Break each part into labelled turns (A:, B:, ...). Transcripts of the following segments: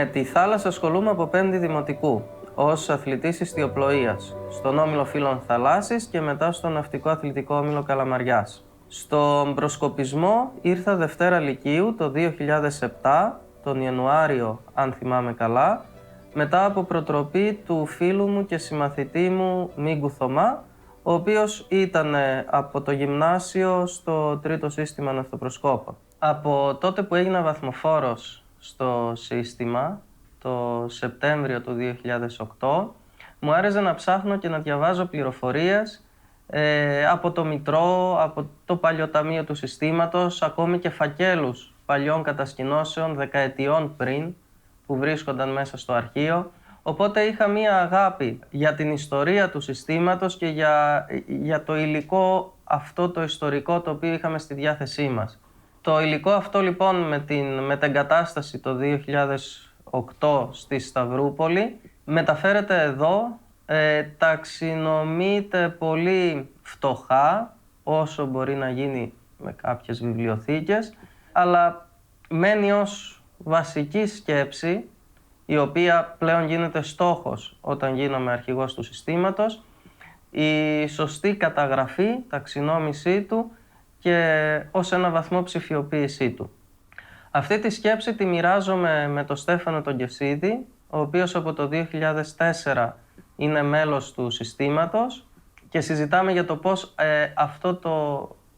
A: Με τη θάλασσα ασχολούμαι από 5η Δημοτικού, ως αθλητής ιστιοπλοείας, στον Όμιλο Φίλων Θαλάσσης και μετά στο Ναυτικό Αθλητικό Όμιλο Καλαμαριάς. Στον προσκοπισμό ήρθα Δευτέρα Λυκείου το 2007, τον Ιανουάριο, αν θυμάμαι καλά, μετά από προτροπή του φίλου μου και συμμαθητή μου Μίγκου Θωμά, ο οποίος ήταν από το γυμνάσιο στο 3ο σύστημα ναυτοπροσκόπων. Από τότε που έγινα βαθμοφόρος στο σύστημα, το Σεπτέμβριο του 2008, μου άρεσε να ψάχνω και να διαβάζω πληροφορίες από το Μητρό, από το παλιοταμείο του συστήματος, ακόμη και φακέλους παλιών κατασκηνώσεων δεκαετιών πριν, που βρίσκονταν μέσα στο αρχείο. Οπότε είχα μία αγάπη για την ιστορία του συστήματος και για το υλικό αυτό το ιστορικό το οποίο είχαμε στη διάθεσή μας. Το υλικό αυτό λοιπόν με την μετεγκατάσταση το 2008 στη Σταυρούπολη μεταφέρεται εδώ, ταξινομείται πολύ φτωχά όσο μπορεί να γίνει με κάποιες βιβλιοθήκες, αλλά μένει ως βασική σκέψη, η οποία πλέον γίνεται στόχος όταν γίνομαι αρχηγός του συστήματος, η σωστή καταγραφή, ταξινόμησή του και ως ένα βαθμό ψηφιοποίησή του. Αυτή τη σκέψη τη μοιράζομαι με τον Στέφανο τον Κεσίδη, ο οποίος από το 2004 είναι μέλος του συστήματος και συζητάμε για το πώς αυτό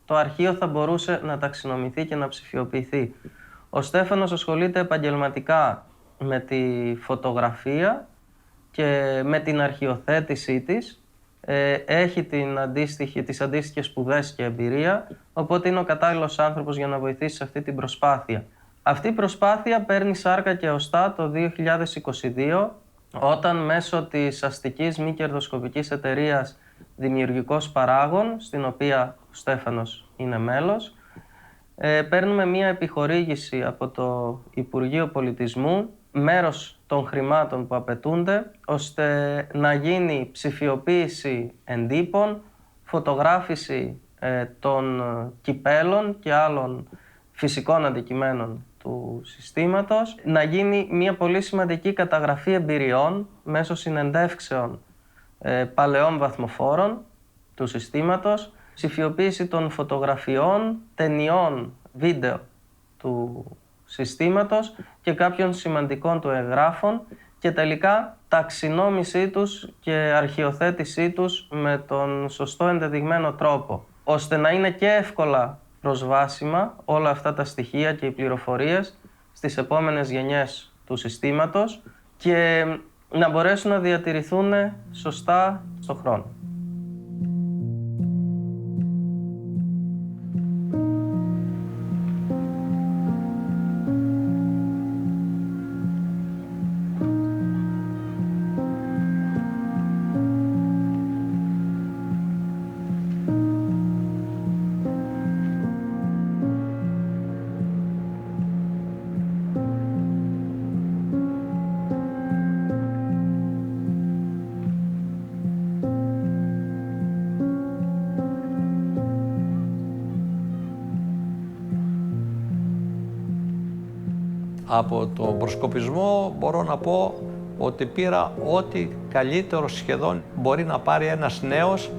A: το αρχείο θα μπορούσε να ταξινομηθεί και να ψηφιοποιηθεί. Ο Στέφανος ασχολείται επαγγελματικά με τη φωτογραφία και με την αρχιοθέτησή της. Έχει τις αντίστοιχες σπουδές και εμπειρία, οπότε είναι ο κατάλληλος άνθρωπος για να βοηθήσει σε αυτή την προσπάθεια. Αυτή η προσπάθεια παίρνει σάρκα και οστά το 2022, όταν μέσω της αστικής μη κερδοσκοπικής εταιρείας Δημιουργικός Παράγων, στην οποία ο Στέφανος είναι μέλος, παίρνουμε μία επιχορήγηση από το Υπουργείο Πολιτισμού, μέρος των χρημάτων που απαιτούνται, ώστε να γίνει ψηφιοποίηση εντύπων, φωτογράφηση των κυπέλων και άλλων φυσικών αντικειμένων του συστήματος, να γίνει μια πολύ σημαντική καταγραφή εμπειριών μέσω συνεντεύξεων παλαιών βαθμοφόρων του συστήματος, ψηφιοποίηση των φωτογραφιών, ταινιών, βίντεο του συστήματος και κάποιων σημαντικών του εγγράφων και τελικά ταξινόμησή τους και αρχιοθέτησή τους με τον σωστό ενδεδειγμένο τρόπο, ώστε να είναι και εύκολα προσβάσιμα όλα αυτά τα στοιχεία και οι πληροφορίες στις επόμενες γενιές του συστήματος και να μπορέσουν να διατηρηθούν σωστά στον χρόνο.
B: Από τον προσκοπισμό μπορώ να πω ότι πήρα ό,τι καλύτερο σχεδόν μπορεί να πάρει ένας νέος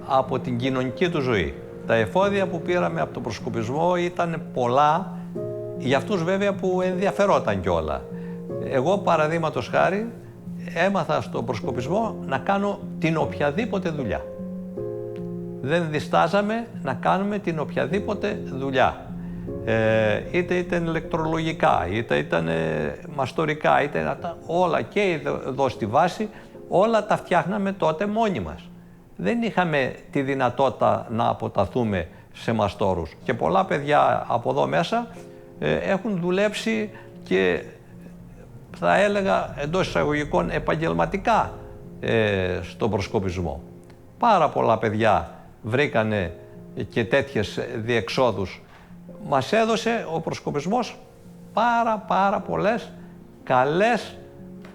B: από την κοινωνική του ζωή. Τα εφόδια που πήραμε από τον προσκοπισμό ήταν πολλά, για αυτούς βέβαια που ενδιαφερόταν κιόλα. Εγώ παραδείγματος χάρη έμαθα στον προσκοπισμό να κάνω την οποιαδήποτε δουλειά. Δεν διστάζαμε να κάνουμε την οποιαδήποτε δουλειά. Είτε ήταν ηλεκτρολογικά, είτε ήταν μαστορικά, είτε όλα και εδώ στη βάση, όλα τα φτιάχναμε τότε μόνοι μας. Δεν είχαμε τη δυνατότητα να αποταθούμε σε μαστόρους. Και πολλά παιδιά από εδώ μέσα έχουν δουλέψει και θα έλεγα εντός εισαγωγικών επαγγελματικά στον προσκοπισμό. Πάρα πολλά παιδιά βρήκανε και τέτοιες διεξόδους. Μας έδωσε ο προσκοπισμός πάρα πολλές καλές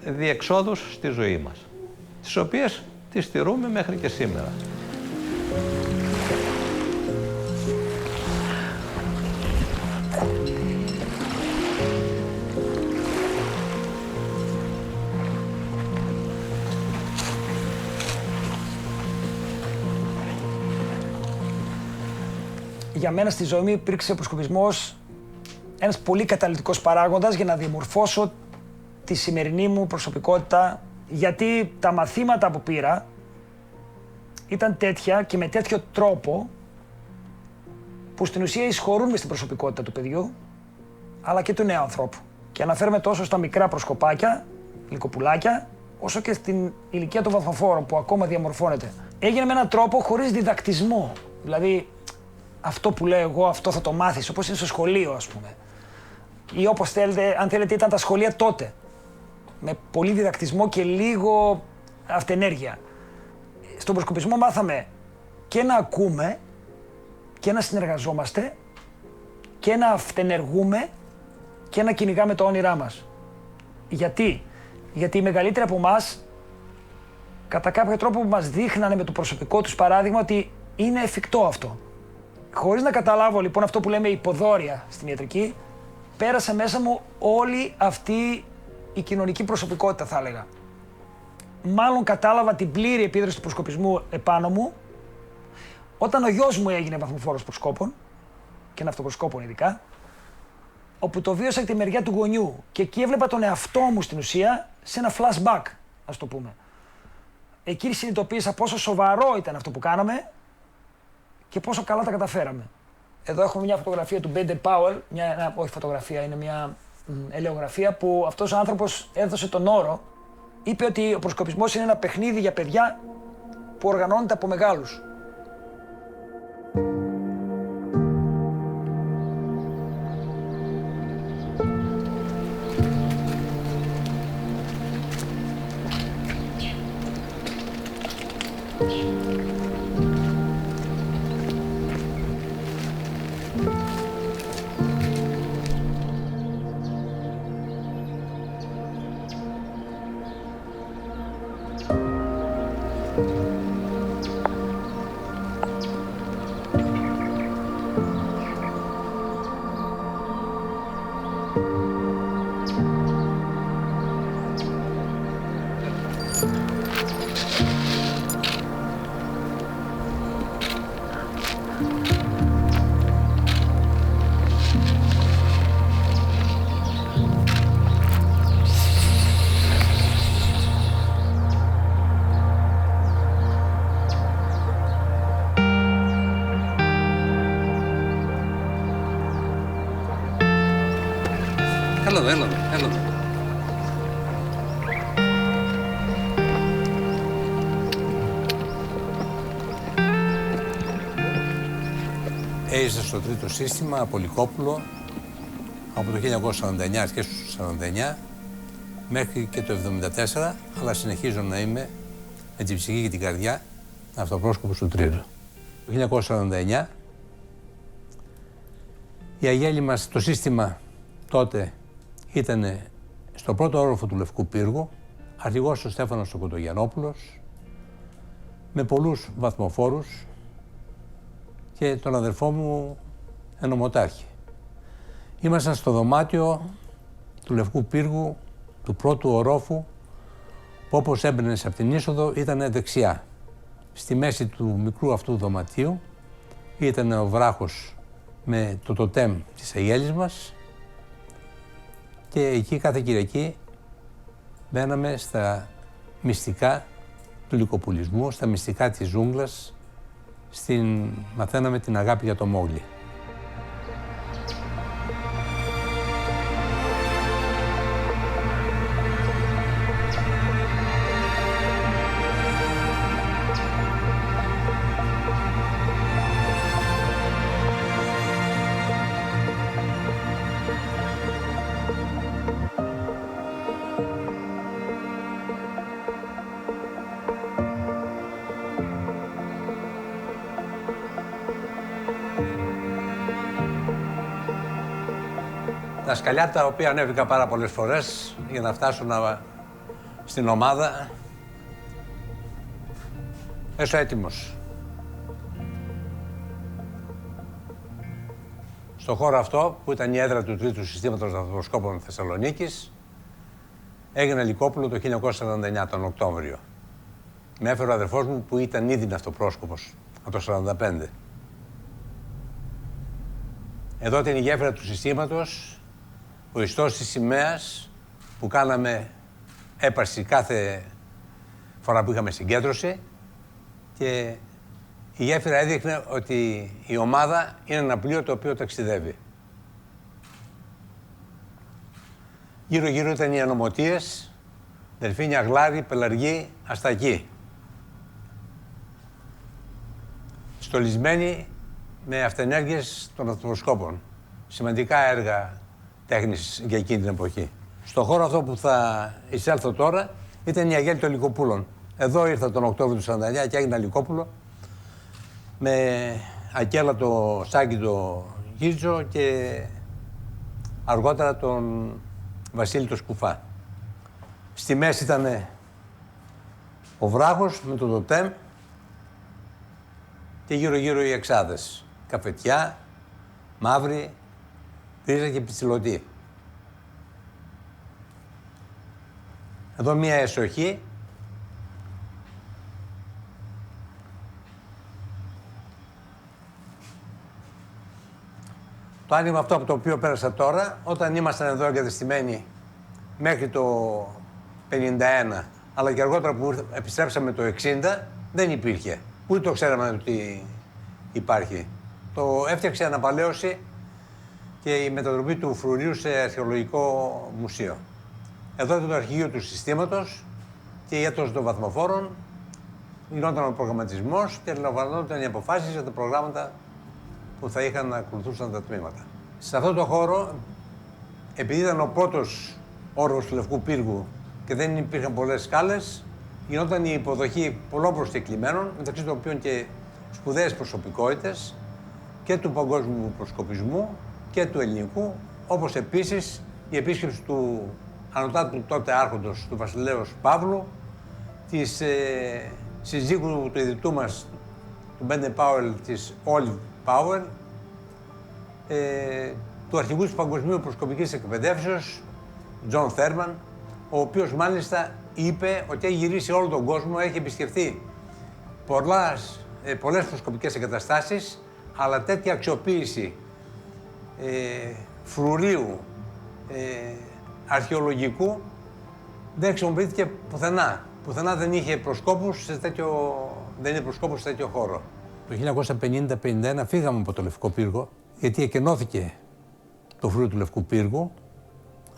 B: διεξόδους στη ζωή μας, τις οποίες τις τηρούμε μέχρι και σήμερα.
C: για μένα στη ζωή μου υπήρξε ο προσκοπισμός ένας πολύ καταλυτικός παράγοντας για να διαμορφώσω τη σημερινή μου προσωπικότητα, γιατί τα μαθήματα που πήρα ήταν τέτοια και με τέτοιο τρόπο που στην ουσία εισχωρούν μες στην προσωπικότητα του παιδιού αλλά και του νέου ανθρώπου. Και αναφέρομαι τόσο στα μικρά προσκοπάκια, λυκοπουλάκια, όσο και στην ηλικία των βαθμοφόρων που ακόμα διαμορφώνεται. Έγινε με έναν τρόπο χωρίς διδακτισμό. Δηλαδή, αυτό που λέω εγώ, αυτό θα το μάθεις, όπως είναι στο σχολείο, ας πούμε. Ή όπως θέλετε, αν θέλετε, ήταν τα σχολεία τότε. Με πολύ διδακτισμό και λίγο αυτενέργεια. Στον προσκοπισμό μάθαμε και να ακούμε και να συνεργαζόμαστε και να αυτενεργούμε και να κυνηγάμε τα όνειρά μας. Γιατί? Γιατί οι μεγαλύτεροι από εμάς, κατά κάποιο τρόπο μας δείχνανε με το προσωπικό τους παράδειγμα ότι είναι εφικτό αυτό. Χωρίς να καταλάβω λοιπόν αυτό που λέμε υποδόρια στην ιατρική, πέρασε μέσα μου όλη αυτή η κοινωνική προσωπικότητα, θα έλεγα. Μάλλον κατάλαβα την πλήρη επίδραση του προσκοπισμού επάνω μου όταν ο γιος μου έγινε βαθμοφόρος προσκόπων και ναυτοπροσκόπων ειδικά, όπου το βίωσα από τη μεριά του γονιού και εκεί έβλεπα τον εαυτό μου στην ουσία σε ένα flashback, ας το πούμε. Εκεί συνειδητοποίησα πόσο σοβαρό ήταν αυτό που κάναμε και πόσο καλά τα καταφέραμε. Εδώ έχουμε μια φωτογραφία του Baden Powell, όχι φωτογραφία, είναι μια ελαιογραφία που αυτός ο άνθρωπος έδωσε τον όρο, είπε ότι ο προσκοπισμός είναι ένα παιχνίδι για παιδιά που οργανώνεται από μεγάλους.
D: Έλα εδώ.
B: Έζησα στο τρίτο σύστημα από Λυκόπουλο από το 1949, αρχές του 1949 μέχρι και το 1974, αλλά συνεχίζω να είμαι με την ψυχή και την καρδιά αυτοπρόσκοπος του τρίτου. Το 1949 η αγέλη μας, το σύστημα τότε ήταν στο πρώτο όροφο του Λευκού Πύργου, αρχηγός ο Στέφανος ο Κοντογιαννόπουλος, με πολλούς βαθμοφόρους και τον αδερφό μου ενωμοτάρχη. Ήμασταν στο δωμάτιο του Λευκού Πύργου, του πρώτου ορόφου, που όπως έμπαινες από την είσοδο ήταν δεξιά. Στη μέση του μικρού αυτού δωματίου ήταν ο βράχος με το τοτέμ της αγέλης μας και εκεί κάθε Κυριακή μπαίναμε στα μυστικά του λυκοπουλισμού, στα μυστικά της ζούγκλας, μαθαίναμε την αγάπη για το Μόγλι. Τα σκαλιά τα οποία ανέβηκα πάρα πολλές φορές για να φτάσω στην ομάδα. Έσω έτοιμος. Στο χώρο αυτό που ήταν η έδρα του τρίτου συστήματος ναυτοπροσκόπων Θεσσαλονίκης έγινε Λυκόπουλο το 1949, τον Οκτώβριο. Με έφερε ο αδερφός μου που ήταν ήδη ναυτοπρόσκοπος από το 1945.
E: Εδώ ήταν η γέφυρα του συστήματος, ο ιστός της σημαίας που κάναμε έπαρση κάθε φορά που είχαμε συγκέντρωση και η γέφυρα έδειχνε ότι η ομάδα είναι ένα πλοίο το οποίο ταξιδεύει. Γύρω-γύρω ήταν οι ανομωτίες, Δελφίνια, Γλάρη, Πελαργή, Αστακή. Στολισμένοι με αυτενέργειες των αυτοσκόπων. Σημαντικά έργα τέχνης για εκείνη την εποχή. Στο χώρο αυτό που θα εισέλθω τώρα ήταν η Αγέλη των Λυκοπούλων. Εδώ ήρθα τον Οκτώβριο του 1949 και έγινα Λυκόπουλο με Ακέλα το Σάκη το Γίτζο και αργότερα τον Βασίλη το Σκουφά. Στη μέση ήταν ο βράχος με το τοτέμ και γύρω-γύρω οι εξάδες. Καφετιά, μαύρη, γκρίζα και πιτσιλωτή. Εδώ μία εσοχή. Το άνοιγμα αυτό από το οποίο πέρασα τώρα, όταν ήμασταν εδώ εγκατεστημένοι μέχρι το 51, αλλά και αργότερα που επιστρέψαμε το 60, δεν υπήρχε. Ούτε το ξέραμε ότι υπάρχει. Το έφτιαξε αναπαλαίωση και η μετατροπή του φρουρίου σε αρχαιολογικό μουσείο. Εδώ ήταν το αρχηγείο του συστήματος και η έτος των βαθμοφόρων. Γινόταν ο προγραμματισμός και λαμβανόταν οι αποφάσεις για τα προγράμματα που θα είχαν να ακολουθούσαν τα τμήματα. Σε αυτό το χώρο, επειδή ήταν ο πρώτος όροφος του Λευκού Πύργου και δεν υπήρχαν πολλές σκάλες, γινόταν η υποδοχή πολλών προσκεκλημένων, μεταξύ των οποίων και σπουδαίες προσωπικότητες και του παγκόσμιου προσκοπισμού και του ελληνικού, όπως επίσης η επίσκεψη του ανωτάτου τότε άρχοντος του βασιλέως Παύλου, της συζύγου του ιδρυτού μας, του Μπέντε Πάουελ, της Όλιβ Πάουελ, του αρχηγού της Παγκοσμίου Προσκοπικής Εκπαιδεύσεως, Τζον Θέρμαν, ο οποίος μάλιστα είπε ότι έχει γυρίσει όλο τον κόσμο, έχει επισκεφθεί πολλές προσκοπικές εγκαταστάσεις, αλλά τέτοια αξιοποίηση φρουρίου αρχαιολογικού δεν χρησιμοποιήθηκε πουθενά. Πουθενά δεν είχε προσκόπους σε τέτοιο χώρο. Το 1950-51 φύγαμε από το Λευκό Πύργο, γιατί εκενώθηκε το φρούριο του Λευκού Πύργου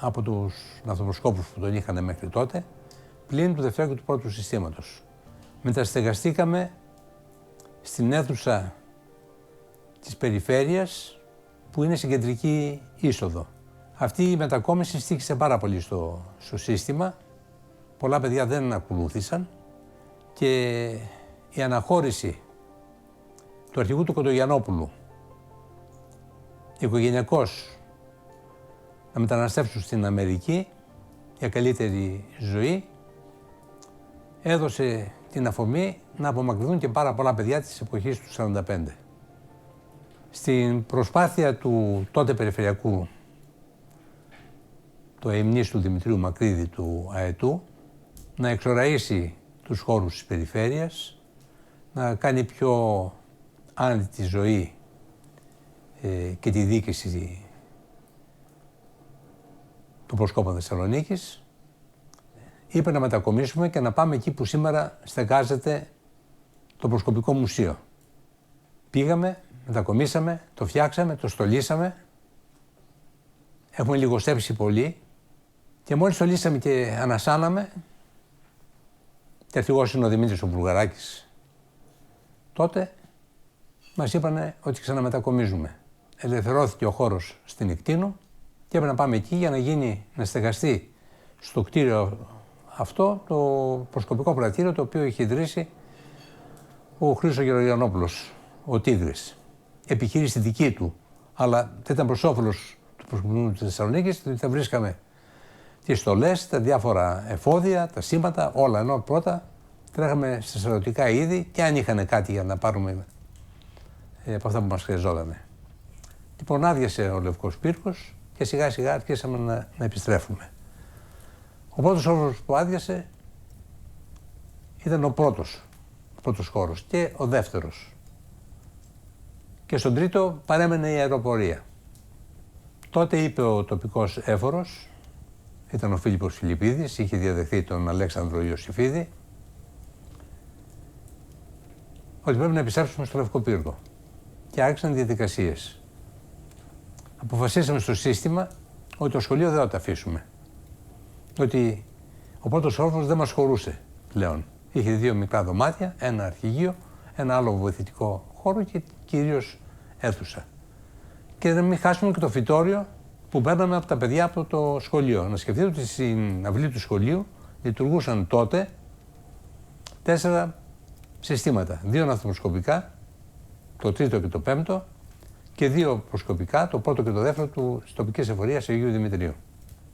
E: από τους ναυτοπροσκόπους που τον είχαν μέχρι τότε, πλην του δευτέρου και του πρώτου συστήματος. Μεταστεγαστήκαμε στην αίθουσα της περιφέρειας, που είναι στην κεντρική είσοδο. Αυτή η μετακόμιση στοίχησε πάρα πολύ στο σύστημα. Πολλά παιδιά δεν ακολούθησαν και η αναχώρηση του αρχηγού του Κοντογιαννόπουλου οικογενειακώς να μεταναστεύσουν στην Αμερική για καλύτερη ζωή έδωσε την αφορμή να απομακρυνθούν και πάρα πολλά παιδιά της εποχής του 1945. Στην προσπάθεια του τότε περιφερειακού, το αϊμνής του Δημητρίου Μακρύδη του ΑΕΤΟΥ, να εξοραίσει τους χώρους της περιφέρειας, να κάνει πιο άνετη τη ζωή και τη διοίκηση του Προσκόπου Θεσσαλονίκης, είπε να μετακομίσουμε και να πάμε εκεί που σήμερα στεγάζεται το Προσκοπικό Μουσείο. Πήγαμε, μετακομίσαμε, το φτιάξαμε, το στολίσαμε. Έχουμε λιγοστέψει πολύ και μόλις στολίσαμε και ανασάναμε, και αρχηγός είναι ο Δημήτρης ο Βουλγαράκης, τότε μας είπανε ότι ξαναμετακομίζουμε. Ελευθερώθηκε ο χώρος στην Ικτίνο και έπρεπε να πάμε εκεί για να στεγαστεί στο κτίριο αυτό το προσκοπικό πρατήριο, το οποίο είχε ιδρύσει ο Χρήστος Γεωργιαννόπουλος, ο Τίγρης. Επιχείρηση δική του, αλλά δεν ήταν προς όφελος του προσκοπισμού της Θεσσαλονίκης, διότι θα βρίσκαμε τις στολές, τα διάφορα εφόδια, τα σήματα, όλα. Ενώ πρώτα τρέχαμε στα στρατιωτικά είδη και αν είχαν κάτι για να πάρουμε από αυτά που μας χρειαζόταν. Λοιπόν, άδειασε ο Λευκός Πύργος και σιγά σιγά αρχίσαμε να επιστρέφουμε. Ο πρώτος όροφος που άδειασε ήταν ο πρώτος χώρος και ο δεύτερος. Και στον τρίτο παρέμενε η αεροπορία. Τότε είπε ο τοπικός έφορος, ήταν ο Φίλιππος Φιλιππίδης, είχε διαδεχθεί τον Αλέξανδρο Ιωσήφιδη, ότι πρέπει να επιστρέψουμε στο Λευκό Πύργο. Και άρχισαν διαδικασίες. Αποφασίσαμε στο σύστημα ότι το σχολείο δεν θα το αφήσουμε. Ότι ο πρώτος όροφος δεν μας χωρούσε πλέον. Είχε 2 μικρά δωμάτια, ένα αρχηγείο, ένα άλλο βοηθητικό χώρο και κυρίως αίθουσα. Και να μην χάσουμε και το φυτόριο που παίρναμε από τα παιδιά από το σχολείο. Να σκεφτείτε ότι στην αυλή του σχολείου λειτουργούσαν τότε 4 συστήματα. 2 ναυτοπροσκοπικά, το 3ο και το 5ο, και 2 προσκοπικά, το 1ο και το 2ο της τοπικής εφορίας Αγίου Δημητρίου.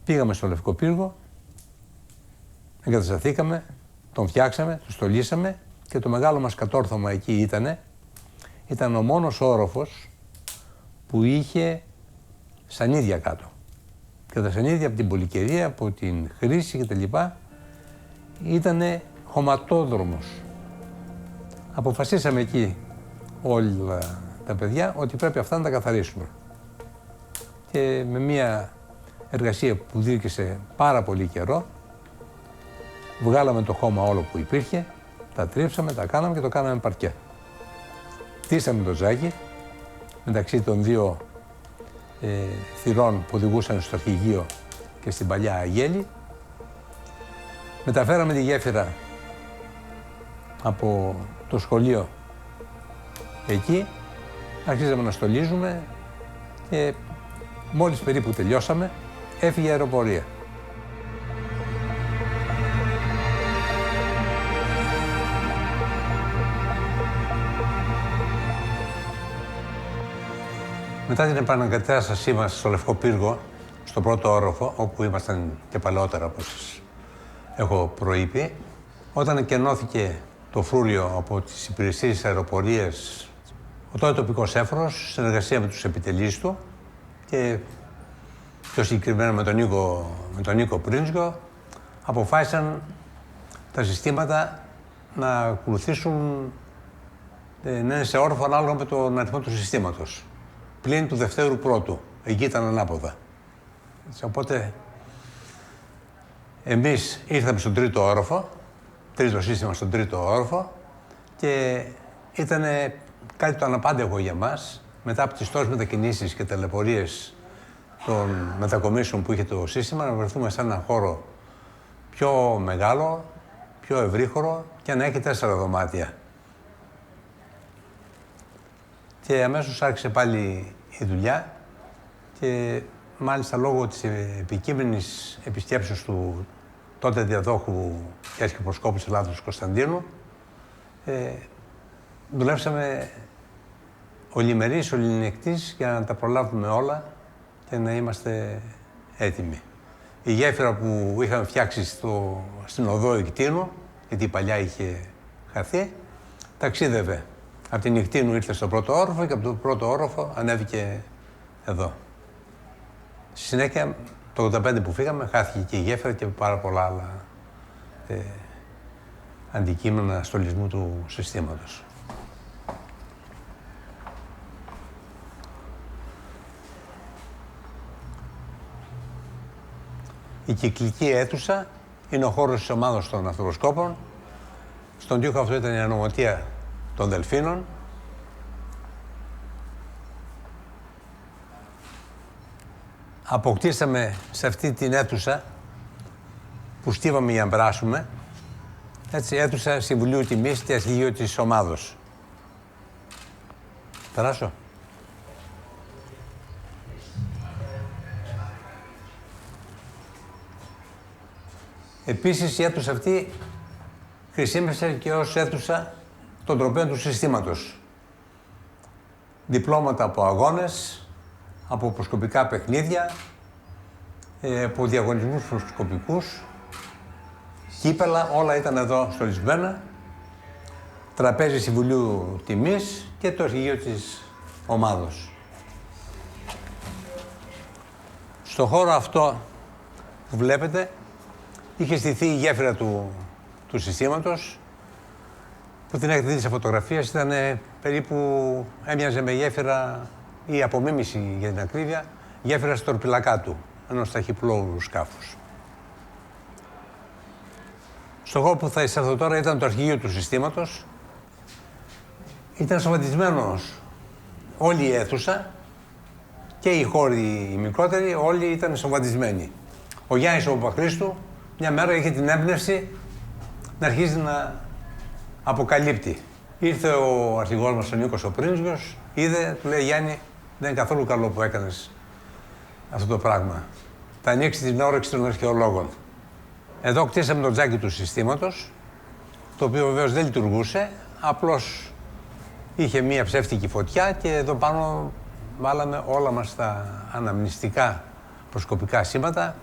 E: Πήγαμε στο Λευκό Πύργο, εγκατασταθήκαμε, τον φτιάξαμε, τον στολίσαμε και το μεγάλο μας κατόρθωμα εκεί ήταν ο μόνος όροφος που είχε σανίδια κάτω. Και τα σανίδια από την πολυκαιρία, από την χρήση κτλ. Ήτανε χωματόδρομος. Αποφασίσαμε εκεί όλα τα παιδιά ότι πρέπει αυτά να τα καθαρίσουμε. Και με μια εργασία που διήρκησε πάρα πολύ καιρό, βγάλαμε το χώμα όλο που υπήρχε, τα τρίψαμε, τα κάναμε και το κάναμε παρκέ. Χτίσαμε το ζάκι μεταξύ των 2 θυρών που οδηγούσαν στο αρχηγείο και στην παλιά Αγέλη. Μεταφέραμε τη γέφυρα από το σχολείο εκεί, αρχίσαμε να στολίζουμε και μόλις περίπου τελειώσαμε, έφυγε η αεροπορία. Μετά την επαναγκατάστασή μας στο Λευκό Πύργο, στο πρώτο όροφο, όπου ήμασταν και παλαιότερα, όπως σας έχω προείπει, όταν εκενώθηκε το φρούριο από τις υπηρεσίες αεροπορίας, ο τότε τοπικός έφορος, σε συνεργασία με τους επιτελείς του και πιο συγκεκριμένα με τον Νίκο Πρίντσιο, αποφάσισαν τα συστήματα να ακολουθήσουν, να είναι σε όροφο ανάλογα με τον αριθμό του συστήματος. Πλην του Δευτέρου Πρώτου. Εκεί ήταν ανάποδα. Οπότε, εμείς ήρθαμε στον 3ο όροφο, 3ο σύστημα στον 3ο όροφο και ήταν κάτι το αναπάντεχο για μας, μετά από τις τόσες μετακινήσεις και ταλαιπωρίες των μετακομίσεων που είχε το σύστημα, να βρεθούμε σε έναν χώρο πιο μεγάλο, πιο ευρύχωρο και να έχει 4 δωμάτια. Και αμέσως άρχισε πάλι η δουλειά και μάλιστα λόγω της επικείμενης επισκέψεως του τότε διαδόχου και αρχιεπισκόπου της Ελλάδος Κωνσταντίνου, δουλέψαμε ολημερής, οληνιεκτής για να τα προλάβουμε όλα και να είμαστε έτοιμοι. Η γέφυρα που είχαμε φτιάξει στην οδό Ικτίνου, γιατί η παλιά είχε χαθεί, ταξίδευε. Από την Ικτίνου ήρθε στο πρώτο όροφο και από τον πρώτο όροφο ανέβηκε εδώ. Στη συνέχεια, το 85 που φύγαμε, χάθηκε και η γέφυρα και πάρα πολλά άλλα αντικείμενα στολισμού του συστήματος. Η κυκλική αίθουσα είναι ο χώρος της ομάδας των αυτοκροσκόπων. Στον τοίχο αυτό ήταν η ανομωτία των Δελφίνων. Αποκτήσαμε σε αυτή την αίθουσα που στίβαμε για να περάσουμε, έτσι, αίθουσα Συμβουλίου Τιμής και Αρχηγείου της Ομάδος. Περάσω. Επίσης η αίθουσα αυτή χρησιμεύσε και ως αίθουσα των τροπέων του συστήματος. Διπλώματα από αγώνες, από προσκοπικά παιχνίδια, από διαγωνισμούς προσκοπικούς, κύπελα, όλα ήταν εδώ στολισμένα, τραπέζι Συμβουλίου Τιμής και το αρχηγείο της ομάδος. Στο χώρο αυτό που βλέπετε είχε στηθεί η γέφυρα του συστήματος, που την έχετε δει σε φωτογραφίες, ήταν περίπου, έμοιαζε με γέφυρα ή απομίμηση για την ακρίβεια, γέφυρα στορπιλακά του, ενός ταχυπλοώρου σκάφους. Στο χώρο που θα εισέλθω τώρα ήταν το αρχηγείο του συστήματος. Ήταν σωματισμένος όλη η αίθουσα και οι χώροι οι μικρότεροι, όλοι ήταν σωματισμένοι. Ο Γιάννης ο Παπαχρήστου μια μέρα είχε την έμπνευση να αρχίζει να αποκαλύπτει. Ήρθε ο αρχηγός μας ο Νίκος ο Πρίνζιος, είδε, του λέει Γιάννη, δεν είναι καθόλου καλό που έκανες αυτό το πράγμα. Θα ανοίξει την όρεξη των αρχαιολόγων. Εδώ κτίσαμε το τζάκι του συστήματος, το οποίο βεβαίως δεν λειτουργούσε, απλώς είχε μία ψεύτικη φωτιά και εδώ πάνω βάλαμε όλα μας τα αναμνηστικά προσκοπικά σήματα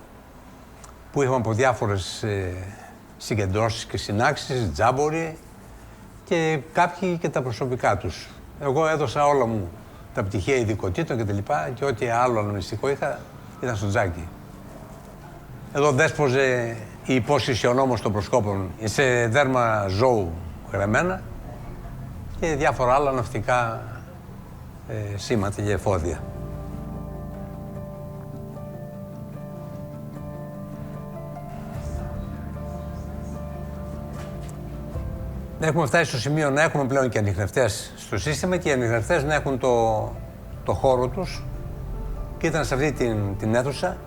E: που είχαμε από διάφορες συγκεντρώσεις και συνάξεις, τζάμποροι και κάποιοι και τα προσωπικά τους. Εγώ έδωσα όλα μου τα πτυχία ειδικοτήτων και τα λοιπά και ό,τι άλλο αναμνηστικό είχα ήταν στο τζάκι. Εδώ δέσποζε η υπόσχεση ο νόμος των προσκόπων σε δέρμα ζώου γραμμένα και διάφορα άλλα ναυτικά σήματα και εφόδια. Έχουμε φτάσει στο σημείο να έχουμε πλέον και ανιχνευτές στο σύστημα και οι ανιχνευτές να έχουν το χώρο τους και ήταν σε αυτή την αίθουσα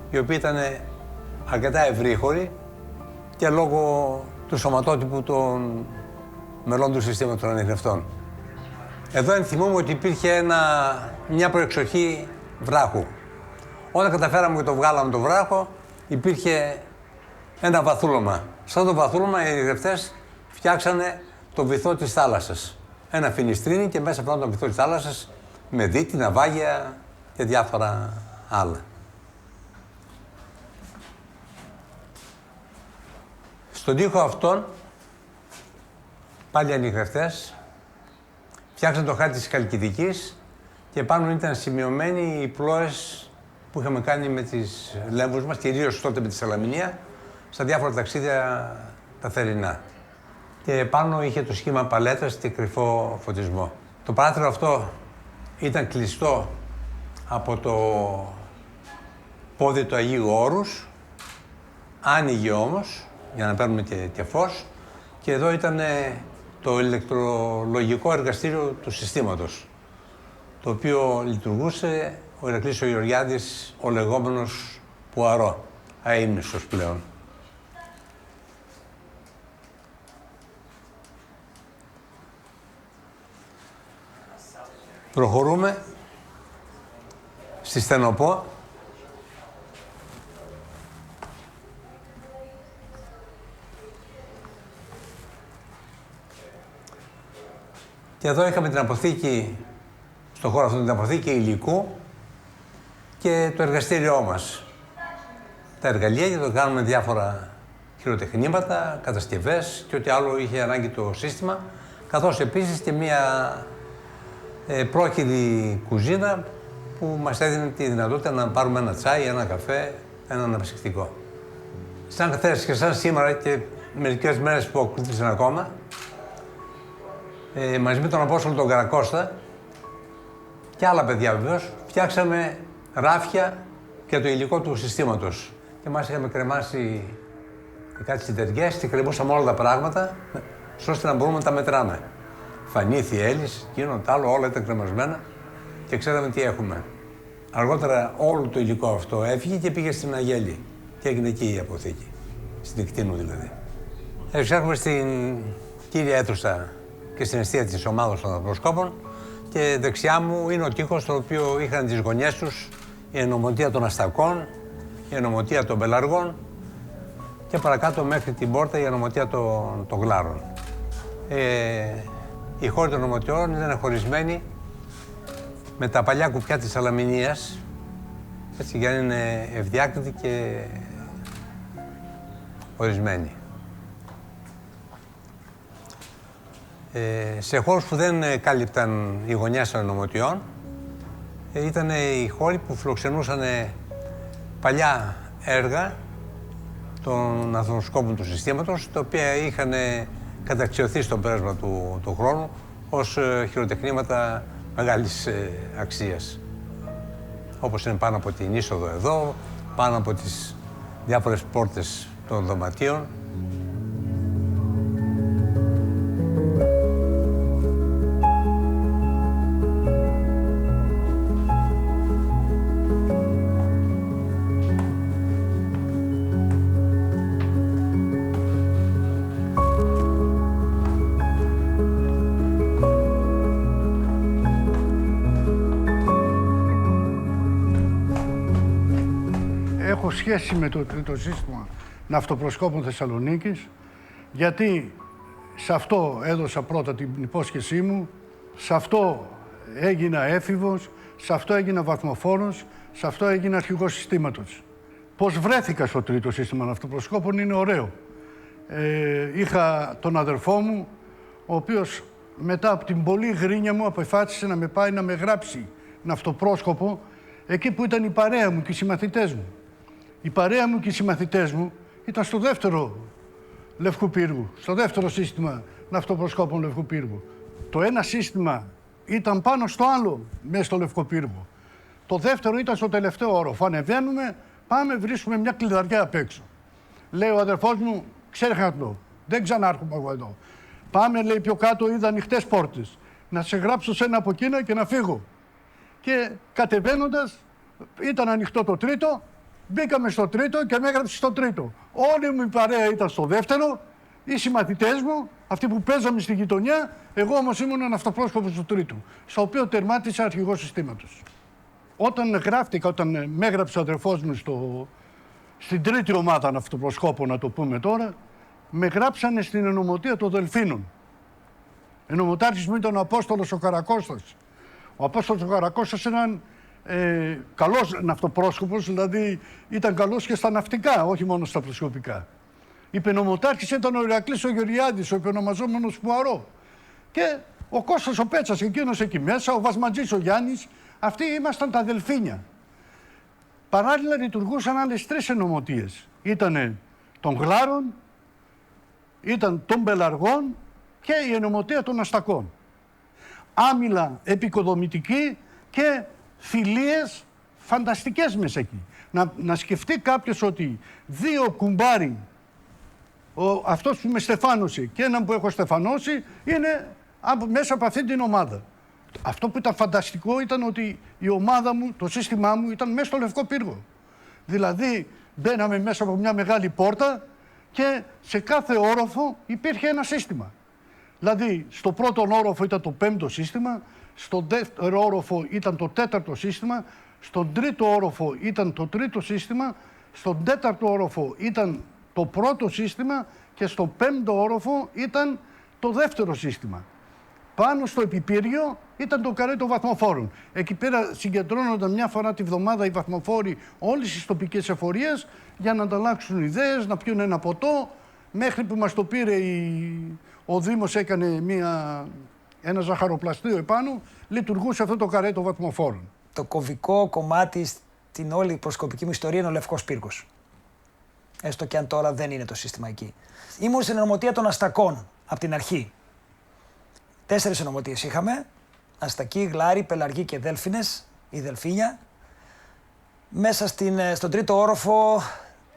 E: η οποία ήταν αρκετά ευρύχωρη και λόγω του σωματότυπου των μελών του συστήματος των ανιχνευτών. Εδώ ενθυμούμε ότι υπήρχε μια προεξοχή βράχου. Όταν καταφέραμε και το βγάλαμε το βράχο, υπήρχε ένα βαθούλωμα. Σε αυτό το βαθούλωμα οι ανιχνευτές φτιάξανε το βυθό της θάλασσας. Ένα φινιστρίνι και μέσα από αυτό το βυθό της θάλασσας με δίτη, ναυάγια και διάφορα άλλα. Στον τοίχο αυτόν, πάλι ανιχνευτές, φτιάξαν το χάρτη της Χαλκιδικής και πάνω ήταν σημειωμένοι οι πλώες που είχαμε κάνει με τις λέμβους μας, κυρίως τότε με τη Σαλαμινία, στα διάφορα ταξίδια τα θερινά. Και πάνω είχε το σχήμα παλέτας και κρυφό φωτισμό. Το παράθυρο αυτό ήταν κλειστό από το πόδι του Αγίου Όρους, άνοιγε όμως, για να παίρνουμε και φως, και εδώ ήταν το ηλεκτρολογικό εργαστήριο του συστήματος, το οποίο λειτουργούσε ο Ηρακλής ο Γεωργιάδης, ο λεγόμενος Πουαρό, αείμνηστος πλέον. Προχωρούμε στη Στενοπό. Και εδώ είχαμε την αποθήκη, στον χώρο αυτό την αποθήκη υλικού και το εργαστήριό μας. Τα εργαλεία για το κάνουμε διάφορα χειροτεχνήματα, κατασκευές και ό,τι άλλο είχε ανάγκη το σύστημα, καθώς επίσης και μία πρόχειρη κουζίνα που μας έδινε τη δυνατότητα να πάρουμε ένα τσάι, ένα καφέ, ένα αναψυκτικό. Σαν χθες και σαν σήμερα και μερικές μέρες που ακολούθησαν ακόμα, μαζί με τον Απόστολο τον Καρακώστα και άλλα παιδιά βεβαίως, φτιάξαμε ράφια για το υλικό του συστήματος. Και μας είχαμε κρεμάσει κάτι συντεριές και κρεμούσαμε όλα τα πράγματα, ώστε να μπορούμε να τα μετράμε. Φανή, θιέλης, εκείνο, τ' άλλο, όλα ήταν κρεμασμένα και ξέραμε τι έχουμε. Αργότερα όλο το υλικό αυτό έφυγε και πήγε στην Αγέλη και έγινε εκεί η αποθήκη, στην Ικτίνου δηλαδή. Εξέρχομαι στην κύρια αίθουσα και στην εστία της ομάδας των προσκόπων και δεξιά μου είναι ο τοίχος στο οποίο είχαν τις γωνιές τους η ενωμοτεία των Αστακών, η ενωμοτεία των Πελαργών και παρακάτω μέχρι την πόρτα η ενωμοτεία των Γλάρων. Οι χώροι των ενωμοτιών ήταν χωρισμένοι με τα παλιά κουπιά της Σαλαμινίας, έτσι για να είναι ευδιάκριτοι και ορισμένοι. Σε χώρους που δεν κάλυπταν οι γωνιές των ενωμοτιών, ήταν οι χώροι που φιλοξενούσαν παλιά έργα των αθροσκόπων του συστήματος, τα οποία είχαν καταξιωθεί στο πέρασμα του χρόνου ως χειροτεχνήματα μεγάλης αξίας. Όπως είναι πάνω από την είσοδο εδώ, πάνω από τις διάφορες πόρτες των δωματίων.
F: Έχω σχέση με το τρίτο σύστημα ναυτοπροσκόπων Θεσσαλονίκης, γιατί σε αυτό έδωσα πρώτα την υπόσχεσή μου, σε αυτό έγινα έφηβος, σε αυτό έγινα βαθμοφόρος, σε αυτό έγινα αρχηγός συστήματος. Πώς βρέθηκα στο τρίτο σύστημα ναυτοπροσκόπων είναι ωραίο. Είχα τον αδερφό μου, ο οποίος μετά από την πολλή γρίνια μου αποφάσισε να με πάει να με γράψει ναυτοπρόσκοπο εκεί που ήταν η παρέα μου και οι συμμαθητές μου. Η παρέα μου και οι συμμαθητές μου ήταν στο δεύτερο Λευκού Πύργου, στο δεύτερο σύστημα ναυτοπροσκόπων Λευκού Πύργου. Το ένα σύστημα ήταν πάνω στο άλλο μέσα στο Λευκό Πύργο. Το δεύτερο ήταν στο τελευταίο όροφο. Ανεβαίνουμε, πάμε, βρίσκουμε μια κλειδαριά απ' έξω. Λέει ο αδερφός μου, ξέχα το, δεν ξανάρχομαι εγώ εδώ. Πάμε, λέει, πιο κάτω, είδα ανοιχτές πόρτες. Να σε γράψω σε ένα από εκείνα και να φύγω. Και κατεβαίνοντας, ήταν ανοιχτό το τρίτο, μπήκαμε στο τρίτο και με έγραψε στο τρίτο. Όλη μου η παρέα ήταν στο δεύτερο, οι συμμαθητές μου, αυτοί που παίζαμε στη γειτονιά, εγώ όμως ήμουν ναυτοπρόσκοπος του τρίτου, στο οποίο τερμάτισα αρχηγός συστήματος. Όταν γράφτηκα, όταν με έγραψε ο αδερφός μου στην τρίτη ομάδα ναυτοπροσκόπων, να το πούμε τώρα, με γράψανε στην ενωμοτεία των Δελφίνων. Ενωμοτάρχης μου ήταν ο Απόστολος ο Καρακώστας. Ο Απόστολος ο Καρακώστας ήταν καλός ναυτοπρόσκοπος, δηλαδή ήταν καλός και στα ναυτικά, όχι μόνο στα προσκοπικά. Υπενομοτάρχης ήταν ο Ηρακλής ο Γεωργιάδης, ο υπενομαζόμενος Πουαρό. Και ο Κώστας ο Πέτσας, εκείνος εκεί μέσα, ο Βασμαντζής ο Γιάννης, αυτοί ήμασταν τα Δελφίνια. Παράλληλα λειτουργούσαν άλλες 3 ενωμοτείες. Ήτανε των Γλάρων, ήταν των Πελαργών και η ενωμοτεία των Αστακών. Άμυλα επικοδομητική και φιλίες φανταστικές μέσα εκεί. Να σκεφτεί κάποιος ότι 2 κουμπάρι, αυτός που με στεφάνωσε και έναν που έχω στεφανώσει, είναι μέσα από αυτή την ομάδα. Αυτό που ήταν φανταστικό ήταν ότι η ομάδα μου, το σύστημά μου ήταν μέσα στο Λευκό Πύργο. Δηλαδή μπαίναμε μέσα από μια μεγάλη πόρτα και σε κάθε όροφο υπήρχε ένα σύστημα. Δηλαδή στο πρώτο όροφο ήταν το 5ο σύστημα, στον δεύτερο όροφο ήταν το 4ο σύστημα, στον τρίτο όροφο ήταν το 3ο σύστημα, στον 4ο όροφο ήταν το 1ο σύστημα και στον 5ο όροφο ήταν το 2ο σύστημα. Πάνω στο επιπύργιο ήταν το καρέ των βαθμοφόρων. Εκεί πέρα συγκεντρώνονταν μια φορά τη βδομάδα οι βαθμοφόροι όλες τις τοπικές εφορίες για να ανταλλάξουν ιδέες, να πιούν ένα ποτό, μέχρι που μας το πήρε ο Δήμος, έκανε ένα ζαχαροπλαστείο επάνω, λειτουργούσε αυτό το καρέ των βαθμοφόρων.
C: Το κομβικό κομμάτι στην όλη προσκοπική μου ιστορία είναι ο Λευκός Πύργος. Έστω και αν τώρα δεν είναι το σύστημα εκεί. Ήμουν στην ενωμοτεία των Αστακών από την αρχή. 4 ενωμοτείες είχαμε. Αστακοί, Γλάροι, Πελαργοί και Δέλφινες, ή Δελφίνια. Μέσα στον τρίτο όροφο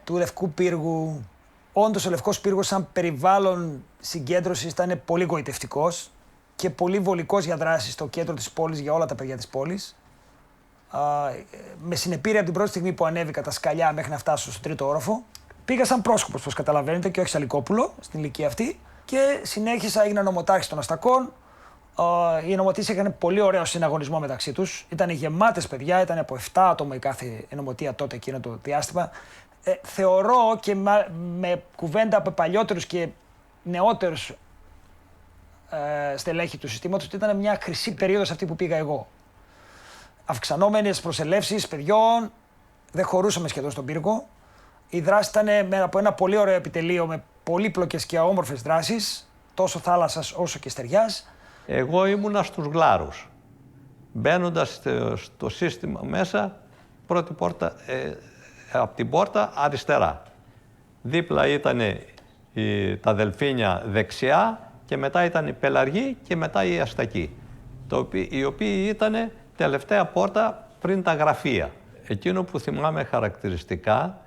C: του Λευκού Πύργου. Όντως ο Λευκός Πύργος σαν περιβάλλον συγκέντρωσης ήταν πολύ γοητευτικός και πολύ βολικός για δράση στο κέντρο της πόλης για όλα τα παιδιά της πόλης. Με συνεπήρεια από την πρώτη στιγμή που ανέβηκα τα σκαλιά μέχρι να φτάσω στο τρίτο όροφο. Πήγα σαν πρόσκοπος, όπως καταλαβαίνετε, και όχι σαν Λυκόπουλο στην ηλικία αυτή. Και συνέχισα, έγινα νομοτάρχης των Αστακών. Οι ενωμοτείες είχαν πολύ ωραίο συναγωνισμό μεταξύ τους. Ήταν γεμάτες παιδιά, ήταν από 7 άτομα η κάθε ενωμοτεία τότε εκείνο το διάστημα. Θεωρώ και με κουβέντα από παλιότερους και νεότερους στελέχη του συστήματος ότι ήταν μια χρυσή περίοδος αυτή που πήγα εγώ. Αυξανόμενες προσελεύσεις παιδιών, δεν χωρούσαμε σχεδόν στον πύργο. Η δράση ήταν από ένα πολύ ωραίο επιτελείο με πολύπλοκες και όμορφες δράσεις, τόσο θάλασσας όσο και στεριάς.
B: Εγώ ήμουνα στους Γλάρους. Μπαίνοντας στο σύστημα μέσα, πρώτη πόρτα, από την πόρτα αριστερά. Δίπλα ήταν τα Δελφίνια δεξιά και μετά ήταν η Πελαργή και μετά η Αστακή. οι οποίοι ήταν τελευταία πόρτα πριν τα γραφεία. Εκείνο που θυμάμαι χαρακτηριστικά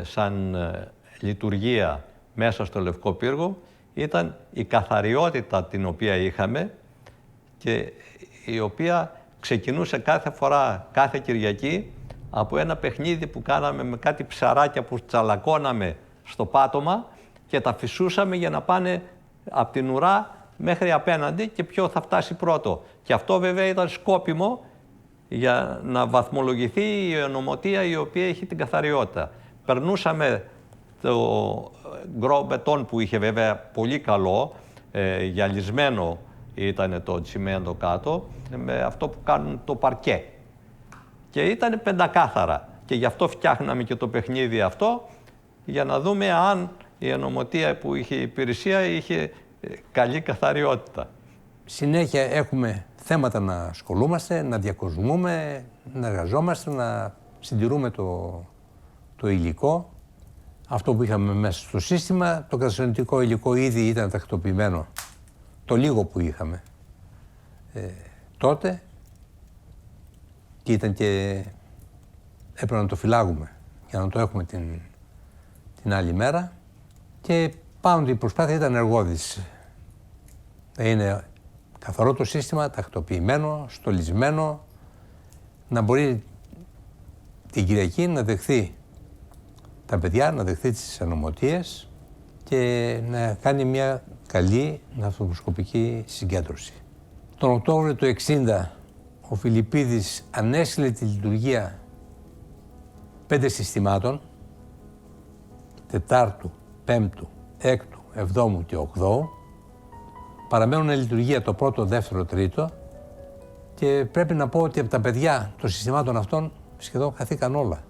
B: σαν λειτουργία μέσα στο Λευκό Πύργο ήταν η καθαριότητα την οποία είχαμε και η οποία ξεκινούσε κάθε φορά, κάθε Κυριακή, από ένα παιχνίδι που κάναμε με κάτι ψαράκια που τσαλακώναμε στο πάτωμα και τα φυσούσαμε για να πάνε από την ουρά μέχρι απέναντι και ποιο θα φτάσει πρώτο. Και αυτό βέβαια ήταν σκόπιμο για να βαθμολογηθεί η ονομοτεία η οποία έχει την καθαριότητα. Περνούσαμε το γκρο μπετόν που είχε βέβαια πολύ καλό, γυαλισμένο ήταν το τσιμέντο κάτω, με αυτό που κάνουν το παρκέ. Και ήταν πεντακάθαρα. Και γι' αυτό φτιάχναμε και το παιχνίδι αυτό, για να δούμε αν η ονομοτεία που είχε η υπηρεσία είχε καλή καθαριότητα.
E: Συνέχεια έχουμε θέματα να ασχολούμαστε, να διακοσμούμε, να εργαζόμαστε, να συντηρούμε το υλικό. Αυτό που είχαμε μέσα στο σύστημα, το καταστροφικό υλικό ήδη ήταν τακτοποιημένο, το λίγο που είχαμε τότε, και ήταν και έπρεπε να το φυλάγουμε για να το έχουμε την άλλη μέρα, και πάνω η προσπάθεια ήταν εργώδης. Είναι καθαρό το σύστημα, τακτοποιημένο, στολισμένο, να μπορεί την Κυριακή να δεχθεί τα παιδιά, να δεχθεί τις ονομοτείες και να κάνει μια καλή ναυτοποσκοπική συγκέντρωση. Τον Οκτώβριο του 1960 ο Φιλιππίδης ανέστειλε τη λειτουργία 5 συστημάτων, Τετάρτου, Πέμπτου, Έκτου, Εβδόμου και Οχδόου. Παραμένουν λειτουργία το πρώτο, δεύτερο, τρίτο, και πρέπει να πω ότι από τα παιδιά των συστημάτων αυτών σχεδόν χαθήκαν όλα.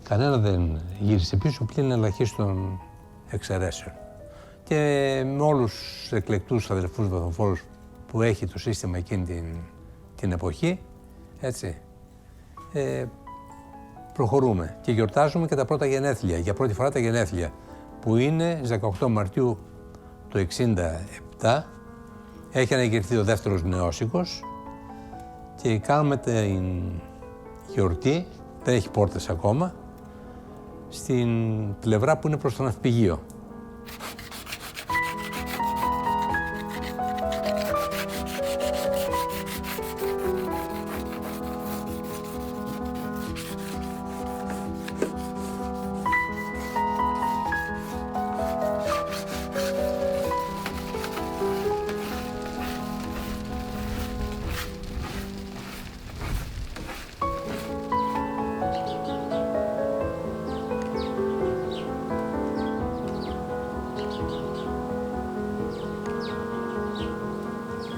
E: Κανένα δεν γύρισε πίσω πλην ελαχίστων εξαιρέσεων. Και με όλους τους εκλεκτούς αδελφούς βαθμοφόρους που έχει το σύστημα εκείνη την εποχή, έτσι, προχωρούμε και γιορτάζουμε και τα πρώτα γενέθλια, για πρώτη φορά τα γενέθλια, που είναι στις 18 Μαρτίου του 1967, έχει αναγερθεί ο δεύτερος νεόσικος και κάνουμε την γιορτή, δεν έχει πόρτες ακόμα, στην πλευρά που είναι προς το ναυπηγείο.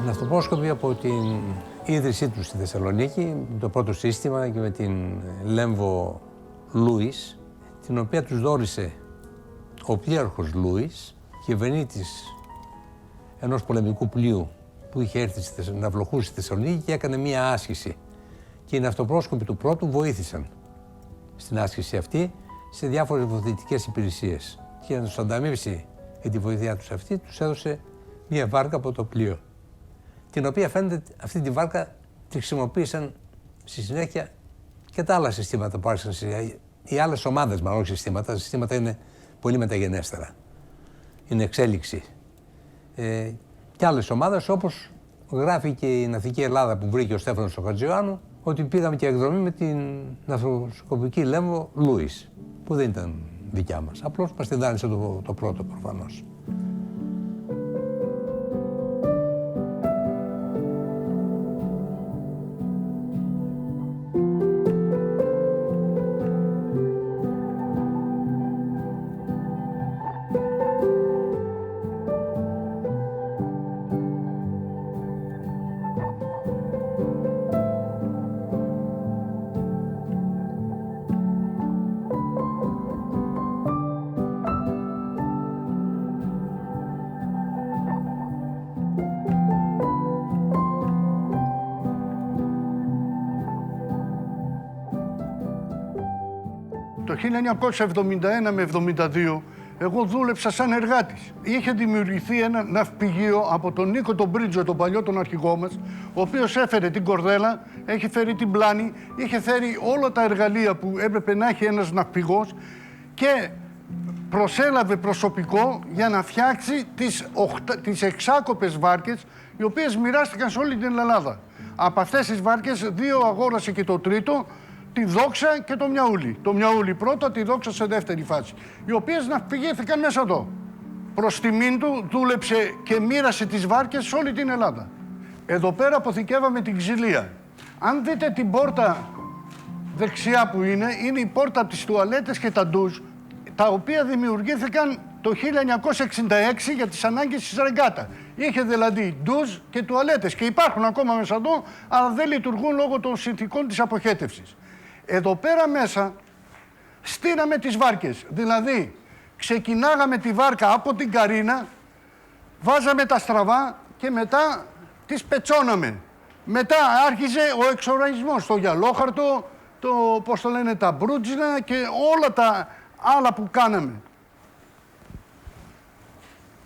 E: Οι ναυτοπρόσκοποι από την ίδρυσή τους στη Θεσσαλονίκη, με το πρώτο σύστημα και με την Λέμβο Λούις, την οποία τους δώρισε ο πλοίαρχος Λούις, κυβερνήτης ενός πολεμικού πλοίου που είχε έρθει να βλοχούσε στη Θεσσαλονίκη και έκανε μία άσκηση. Και οι ναυτοπρόσκοποι του πρώτου βοήθησαν στην άσκηση αυτή σε διάφορες βοηθητικές υπηρεσίες. Και για να τους ανταμείψει για τη βοήθειά τους αυτή, τους έδωσε μία βάρκα από το πλοίο, την οποία φαίνεται αυτή τη βάρκα τη χρησιμοποίησαν στη συνέχεια και τα άλλα συστήματα που άρχισαν, οι άλλες ομάδες, μάλλον όχι συστήματα, τα συστήματα είναι πολύ μεταγενέστερα, είναι εξέλιξη. Και άλλες ομάδες, όπως γράφει και η Ναυτική Ελλάδα που βρήκε ο Στέφανος ο Χατζιωάννου, ότι πήγαμε και εκδρομή με την ναυτοσκοπική Λέμβο Λούις, που δεν ήταν δικιά μας, απλώς μας την δάνεισε το πρώτο προφανώς.
F: Το 1971 με 1972 Εγώ δούλεψα σαν εργάτης. Είχε δημιουργηθεί ένα ναυπηγείο από τον Νίκο τον Πρίτζο, τον παλιό τον αρχηγό μας, ο οποίος έφερε την κορδέλα, έχει φέρει την πλάνη, είχε φέρει όλα τα εργαλεία που έπρεπε να έχει ένας ναυπηγός και προσέλαβε προσωπικό για να φτιάξει τις εξάκοπες βάρκες, οι οποίες μοιράστηκαν σε όλη την Ελλάδα. Από αυτές τις βάρκες 2 αγόρασε και το τρίτο, τη Δόξα και το Μιαούλι. Το Μιαούλι πρώτα, τη Δόξα σε δεύτερη φάση. Οι οποίες ναυπηγήθηκαν μέσα εδώ. Προς τιμήν του δούλεψε και μοίρασε τις βάρκες σε όλη την Ελλάδα. Εδώ πέρα αποθηκεύαμε την ξυλία. Αν δείτε την πόρτα δεξιά που είναι η πόρτα από τις τουαλέτες και τα ντουζ, τα οποία δημιουργήθηκαν το 1966 για τις ανάγκες της Ρεγκάτα. Είχε δηλαδή ντουζ και τουαλέτες και υπάρχουν ακόμα μέσα εδώ, αλλά δεν λειτουργούν λόγω των συνθηκών της αποχέτευσης. Εδώ πέρα μέσα στείναμε τις βάρκες, δηλαδή ξεκινάγαμε τη βάρκα από την καρίνα, βάζαμε τα στραβά και μετά τις πετσώναμε. Μετά άρχιζε ο εξοραϊσμός, το γυαλόχαρτο, τα μπρούτζινα και όλα τα άλλα που κάναμε.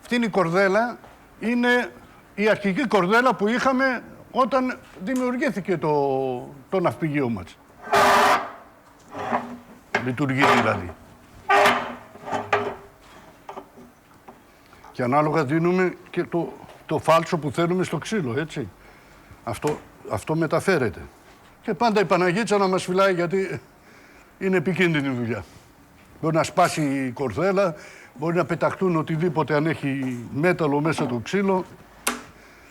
F: Αυτή είναι η κορδέλα, είναι η αρχική κορδέλα που είχαμε όταν δημιουργήθηκε το ναυπηγείο μας. Λειτουργεί δηλαδή. Και ανάλογα δίνουμε και το φάλτσο που θέλουμε στο ξύλο, έτσι. Αυτό μεταφέρεται. Και πάντα η Παναγίτσα να μας φυλάει, γιατί είναι επικίνδυνη δουλειά. Μπορεί να σπάσει η κορδέλα, μπορεί να πεταχτούν οτιδήποτε αν έχει μέταλλο μέσα το ξύλο.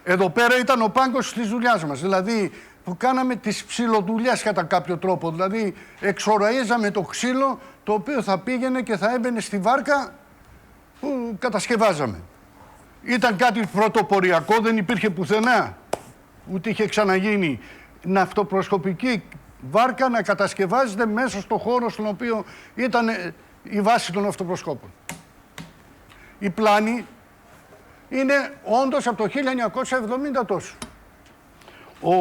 F: Εδώ πέρα ήταν ο πάγκος της δουλειάς μας, δηλαδή που κάναμε τις ψιλοδουλειές κατά κάποιο τρόπο. Δηλαδή εξοραίζαμε το ξύλο, το οποίο θα πήγαινε και θα έμπαινε στη βάρκα που κατασκευάζαμε. Ήταν κάτι πρωτοποριακό, δεν υπήρχε πουθενά, ούτε είχε ξαναγίνει ναυτοπροσκοπική βάρκα να κατασκευάζεται μέσα στο χώρο στον οποίο ήταν η βάση των ναυτοπροσκόπων. Η πλάνη είναι όντως από το 1970 τόσο. Ο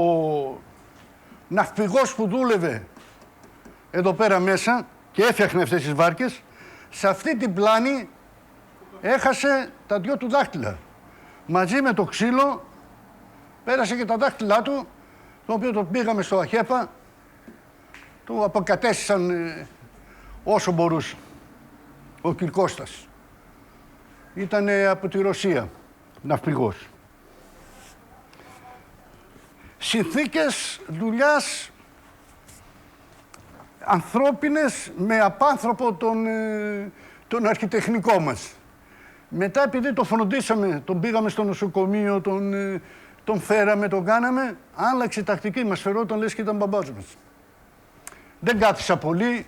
F: ναυπηγός που δούλευε εδώ πέρα μέσα και έφτιαχνε αυτές τις βάρκες, σε αυτή την πλάνη έχασε τα 2 του δάχτυλα. Μαζί με το ξύλο πέρασε και τα δάχτυλά του, το οποίο το πήγαμε στο ΑΧΕΠΑ, το αποκατέστησαν όσο μπορούσε. Ο Κυρκώστας. Ήταν από τη Ρωσία, ναυπηγός. Συνθήκες δουλειάς ανθρώπινες με απάνθρωπο τον αρχιτεχνικό μας. Μετά, επειδή το φροντίσαμε, τον πήγαμε στο νοσοκομείο, τον φέραμε, τον κάναμε, άλλαξε η τακτική, μας φερόταν λες και ήταν μπαμπάς μας. Δεν κάθισα πολύ,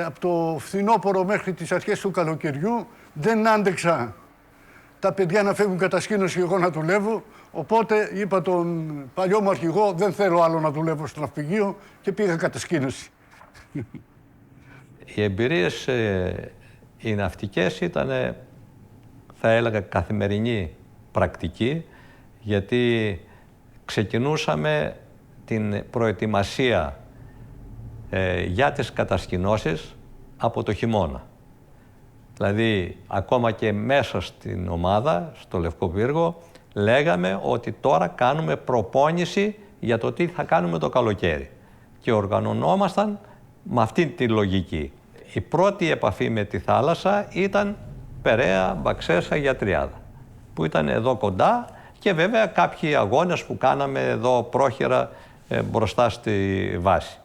F: από το φθινόπωρο μέχρι τις αρχές του καλοκαιριού, δεν άντεξα τα παιδιά να φεύγουν κατασκήνωση και εγώ να δουλεύω, οπότε είπα τον παλιό μου αρχηγό, δεν θέλω άλλο να δουλεύω στο ναυπηγείο και πήγα κατασκήνωση.
B: Οι εμπειρίες οι ναυτικές ήταν, θα έλεγα, καθημερινή πρακτική, γιατί ξεκινούσαμε την προετοιμασία για τις κατασκηνώσεις από το χειμώνα. Δηλαδή, ακόμα και μέσα στην ομάδα, στο Λευκό Πύργο, λέγαμε ότι τώρα κάνουμε προπόνηση για το τι θα κάνουμε το καλοκαίρι. Και οργανωνόμασταν με αυτή τη λογική. Η πρώτη επαφή με τη θάλασσα ήταν Περαία, Μπαξέσα, Γιατριάδα, που ήταν εδώ κοντά, και βέβαια κάποιοι αγώνες που κάναμε εδώ πρόχειρα μπροστά στη βάση.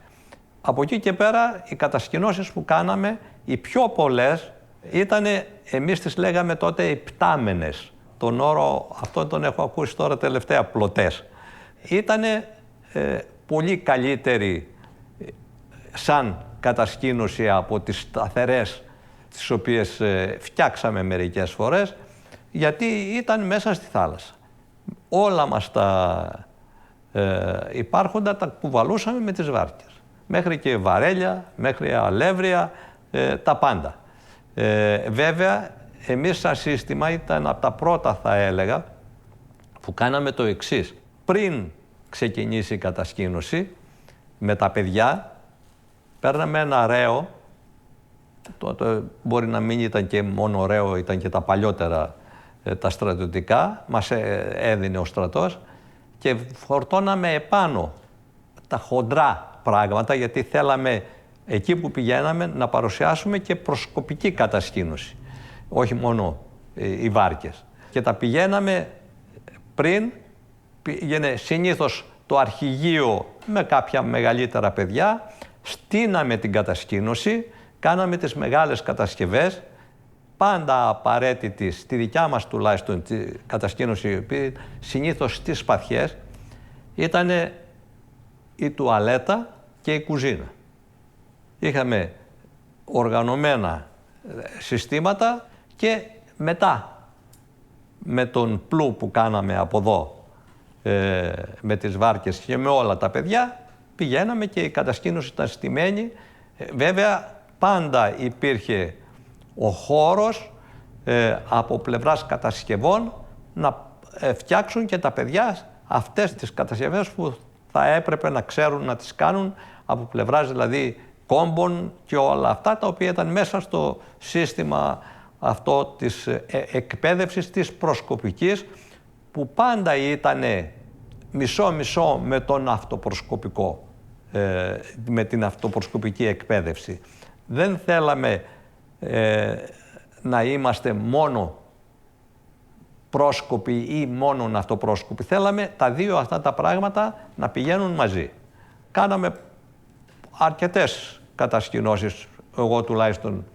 B: Από εκεί και πέρα οι κατασκηνώσεις που κάναμε, οι πιο πολλές ήταν, εμείς τις λέγαμε τότε υπτάμενες. Τον όρο αυτό τον έχω ακούσει τώρα τελευταία, πλωτές. Ήτανε πολύ καλύτερη σαν κατασκήνωση από τις σταθερές, τις οποίες φτιάξαμε μερικές φορές, γιατί ήταν μέσα στη θάλασσα. Όλα μας τα υπάρχοντα τα κουβαλούσαμε με τις βάρκες. Μέχρι και βαρέλια, μέχρι αλεύρια, τα πάντα. Βέβαια, εμείς σαν σύστημα ήταν από τα πρώτα, θα έλεγα, που κάναμε το εξής. Πριν ξεκινήσει η κατασκήνωση, με τα παιδιά, παίρναμε ένα ρέο τότε μπορεί να μην ήταν και μόνο ωραίο, ήταν και τα παλιότερα τα στρατιωτικά, μας έδινε ο στρατός και φορτώναμε επάνω τα χοντρά πράγματα, γιατί θέλαμε εκεί που πηγαίναμε να παρουσιάσουμε και προσκοπική κατασκήνωση, όχι μόνο οι βάρκες. Και τα πηγαίναμε πριν, πήγαινε συνήθως το αρχηγείο με κάποια μεγαλύτερα παιδιά, στείναμε την κατασκήνωση, κάναμε τις μεγάλες κατασκευές, πάντα απαραίτητη, στη δικιά μας τουλάχιστον τη κατασκήνωση, συνήθως στις σπαθιές, ήταν η τουαλέτα και η κουζίνα. Είχαμε οργανωμένα συστήματα και μετά με τον πλού που κάναμε από εδώ, με τις βάρκες και με όλα τα παιδιά, πηγαίναμε και η κατασκήνωση ήταν στημένη. Βέβαια πάντα υπήρχε ο χώρος από πλευράς κατασκευών να φτιάξουν και τα παιδιά αυτές τις κατασκευές που θα έπρεπε να ξέρουν να τις κάνουν, από πλευράς δηλαδή κόμπων και όλα αυτά τα οποία ήταν μέσα στο σύστημα αυτό της εκπαίδευσης της προσκοπικής, που πάντα ήταν μισό-μισό με τον αυτοπροσκοπικό, με την αυτοπροσκοπική εκπαίδευση. Δεν θέλαμε να είμαστε μόνο πρόσκοποι ή μόνον αυτοπρόσκοποι. Θέλαμε τα δύο αυτά τα πράγματα να πηγαίνουν μαζί. Κάναμε αρκετές κατασκηνώσεις. Εγώ τουλάχιστον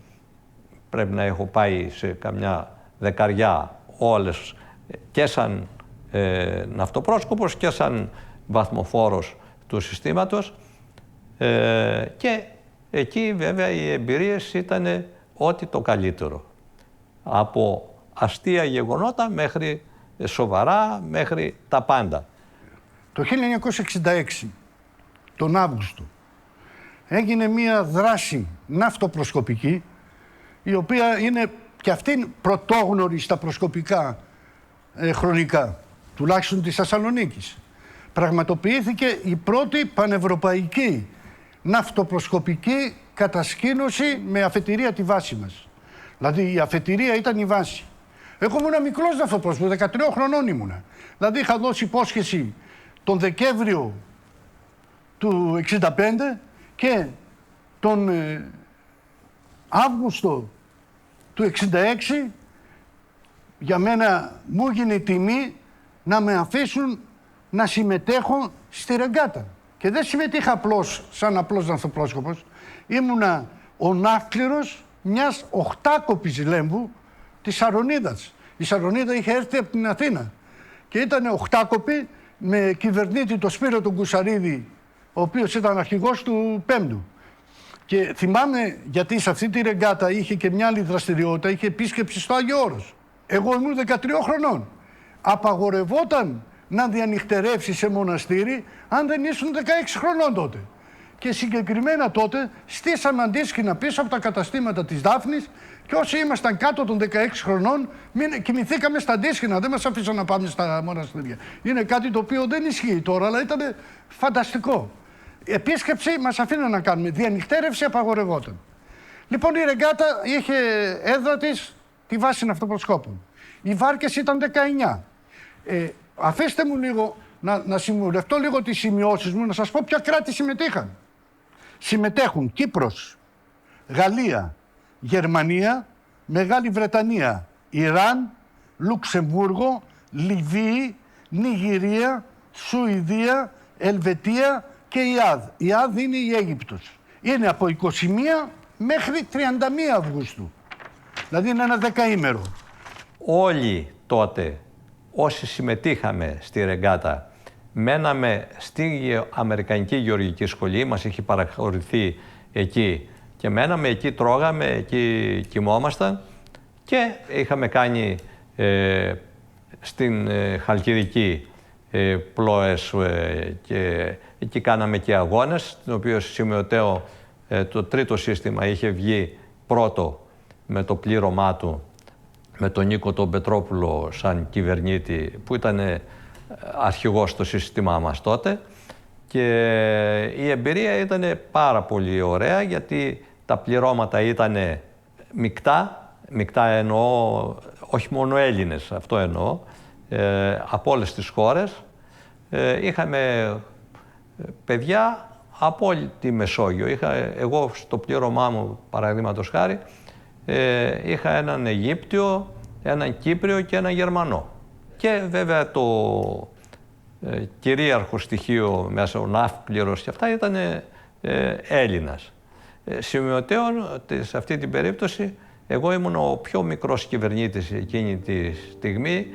B: πρέπει να έχω πάει σε καμιά δεκαριά όλες, και σαν ναυτοπρόσκοπος και σαν βαθμοφόρος του συστήματος, και εκεί βέβαια οι εμπειρίες ήταν ό,τι το καλύτερο. Από αστεία γεγονότα μέχρι σοβαρά, μέχρι τα πάντα.
F: Το 1966, τον Αύγουστο, έγινε μία δράση ναυτοπροσκοπική, η οποία είναι και αυτή πρωτόγνωρη στα προσκοπικά χρονικά, τουλάχιστον της Θεσσαλονίκης. Πραγματοποιήθηκε η πρώτη πανευρωπαϊκή ναυτοπροσκοπική κατασκήνωση με αφετηρία τη βάση μας. Δηλαδή η αφετηρία ήταν η βάση. Εγώ ήμουν μικρός ναυτοπρόσκοπος, 13 χρονών ήμουνα. Δηλαδή είχα δώσει υπόσχεση τον Δεκέμβριο του 1965 και τον Αύγουστο του 1966 για μένα μου έγινε η τιμή να με αφήσουν να συμμετέχω στη ρεγκάτα. Και δεν συμμετείχα απλώς σαν απλός ναυτοπρόσκοπος. Ήμουνα ο ναύκληρος μιας οχτάκοπης λέμβου της Σαρονίδας. Η Σαρονίδα είχε έρθει από την Αθήνα και ήταν οχτάκοπη με κυβερνήτη το Σπύρο τον Κουσαρίδη, ο οποίος ήταν αρχηγός του Πέμπτου. Και θυμάμαι, γιατί σε αυτή τη ρεγκάτα είχε και μια άλλη δραστηριότητα, είχε επίσκεψη στο Άγιο Όρος. Εγώ ήμουν 13 χρονών. Απαγορευόταν να διανυχτερεύσει σε μοναστήρι αν δεν ήσουν 16 χρονών τότε. Και συγκεκριμένα τότε στήσαμε αντίσκηνα πίσω από τα καταστήματα της Δάφνης και όσοι ήμασταν κάτω των 16 χρονών κοιμηθήκαμε στα αντίσκηνα, δεν μας αφήσαν να πάμε στα μοναστήρια. Είναι κάτι το οποίο δεν ισχύει τώρα, αλλά ήταν φανταστικό. Επίσκεψη μας αφήναν να κάνουμε, διανυχτέρευση απαγορευόταν. Λοιπόν, η ρεγκάτα είχε έδρα της τη βάση ναυτοπροσκόπων. Οι βάρκες ήταν 19. Αφήστε μου λίγο να συμβουλευτώ λίγο τις σημειώσεις μου, να σας πω ποια κράτη συμμετείχαν. Συμμετέχουν Κύπρος, Γαλλία, Γερμανία, Μεγάλη Βρετανία, Ιράν, Λουξεμβούργο, Λιβύη, Νιγηρία, Σουηδία, Ελβετία και η ΑΔ. Η ΑΔ είναι η Αίγυπτος. Είναι από 21 μέχρι 31 Αυγούστου. Δηλαδή είναι ένα δεκαήμερο.
B: Όλοι τότε όσοι συμμετείχαμε στη ρεγκάτα μέναμε στη Αμερικανική Γεωργική Σχολή, μας είχε παραχωρηθεί εκεί και μέναμε εκεί, τρώγαμε, εκεί κοιμόμασταν και είχαμε κάνει στην Χαλκιδική πλώες και εκεί κάναμε και αγώνες, στην οποία σημειωτέω το τρίτο σύστημα είχε βγει πρώτο με το πλήρωμά του, με τον Νίκο τον Πετρόπουλο σαν κυβερνήτη που ήταν αρχηγός στο σύστημά μας τότε, και η εμπειρία ήταν πάρα πολύ ωραία γιατί τα πληρώματα ήταν μεικτά εννοώ, όχι μόνο Έλληνες, αυτό εννοώ, από όλες τις χώρες. Είχαμε παιδιά από όλη τη Μεσόγειο. Εγώ στο πλήρωμά μου, παραδείγματος χάρη, είχα έναν Αιγύπτιο, έναν Κύπριο και έναν Γερμανό. Και βέβαια το κυρίαρχο στοιχείο μέσα, ο ναύπληρος και αυτά, ήταν Έλληνας. Σημειωτέων, σε αυτή την περίπτωση, εγώ ήμουν ο πιο μικρός κυβερνήτης εκείνη τη στιγμή,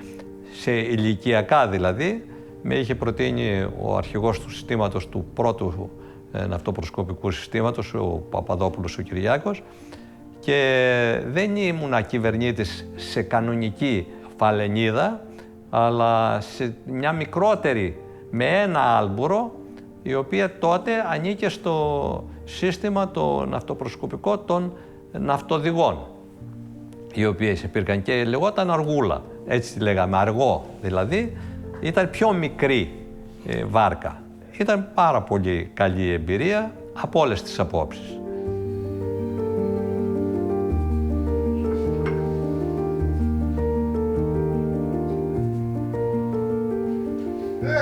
B: σε ηλικιακά δηλαδή. Με είχε προτείνει ο αρχηγός του συστήματος, του πρώτου ναυτοπροσκοπικού συστήματος, ο Παπαδόπουλος ο Κυριάκος, και δεν ήμουνα κυβερνήτης σε κανονική φαλενίδα, αλλά σε μια μικρότερη με ένα άλμπουρο, η οποία τότε ανήκε στο σύστημα το ναυτοπροσκοπικό των ναυτοδηγών, οι οποίες υπήρχαν, και λεγόταν Αργούλα, έτσι τη λέγαμε, αργό δηλαδή. Ήταν πιο μικρή βάρκα. Ήταν πάρα πολύ καλή εμπειρία από όλες τις απόψεις.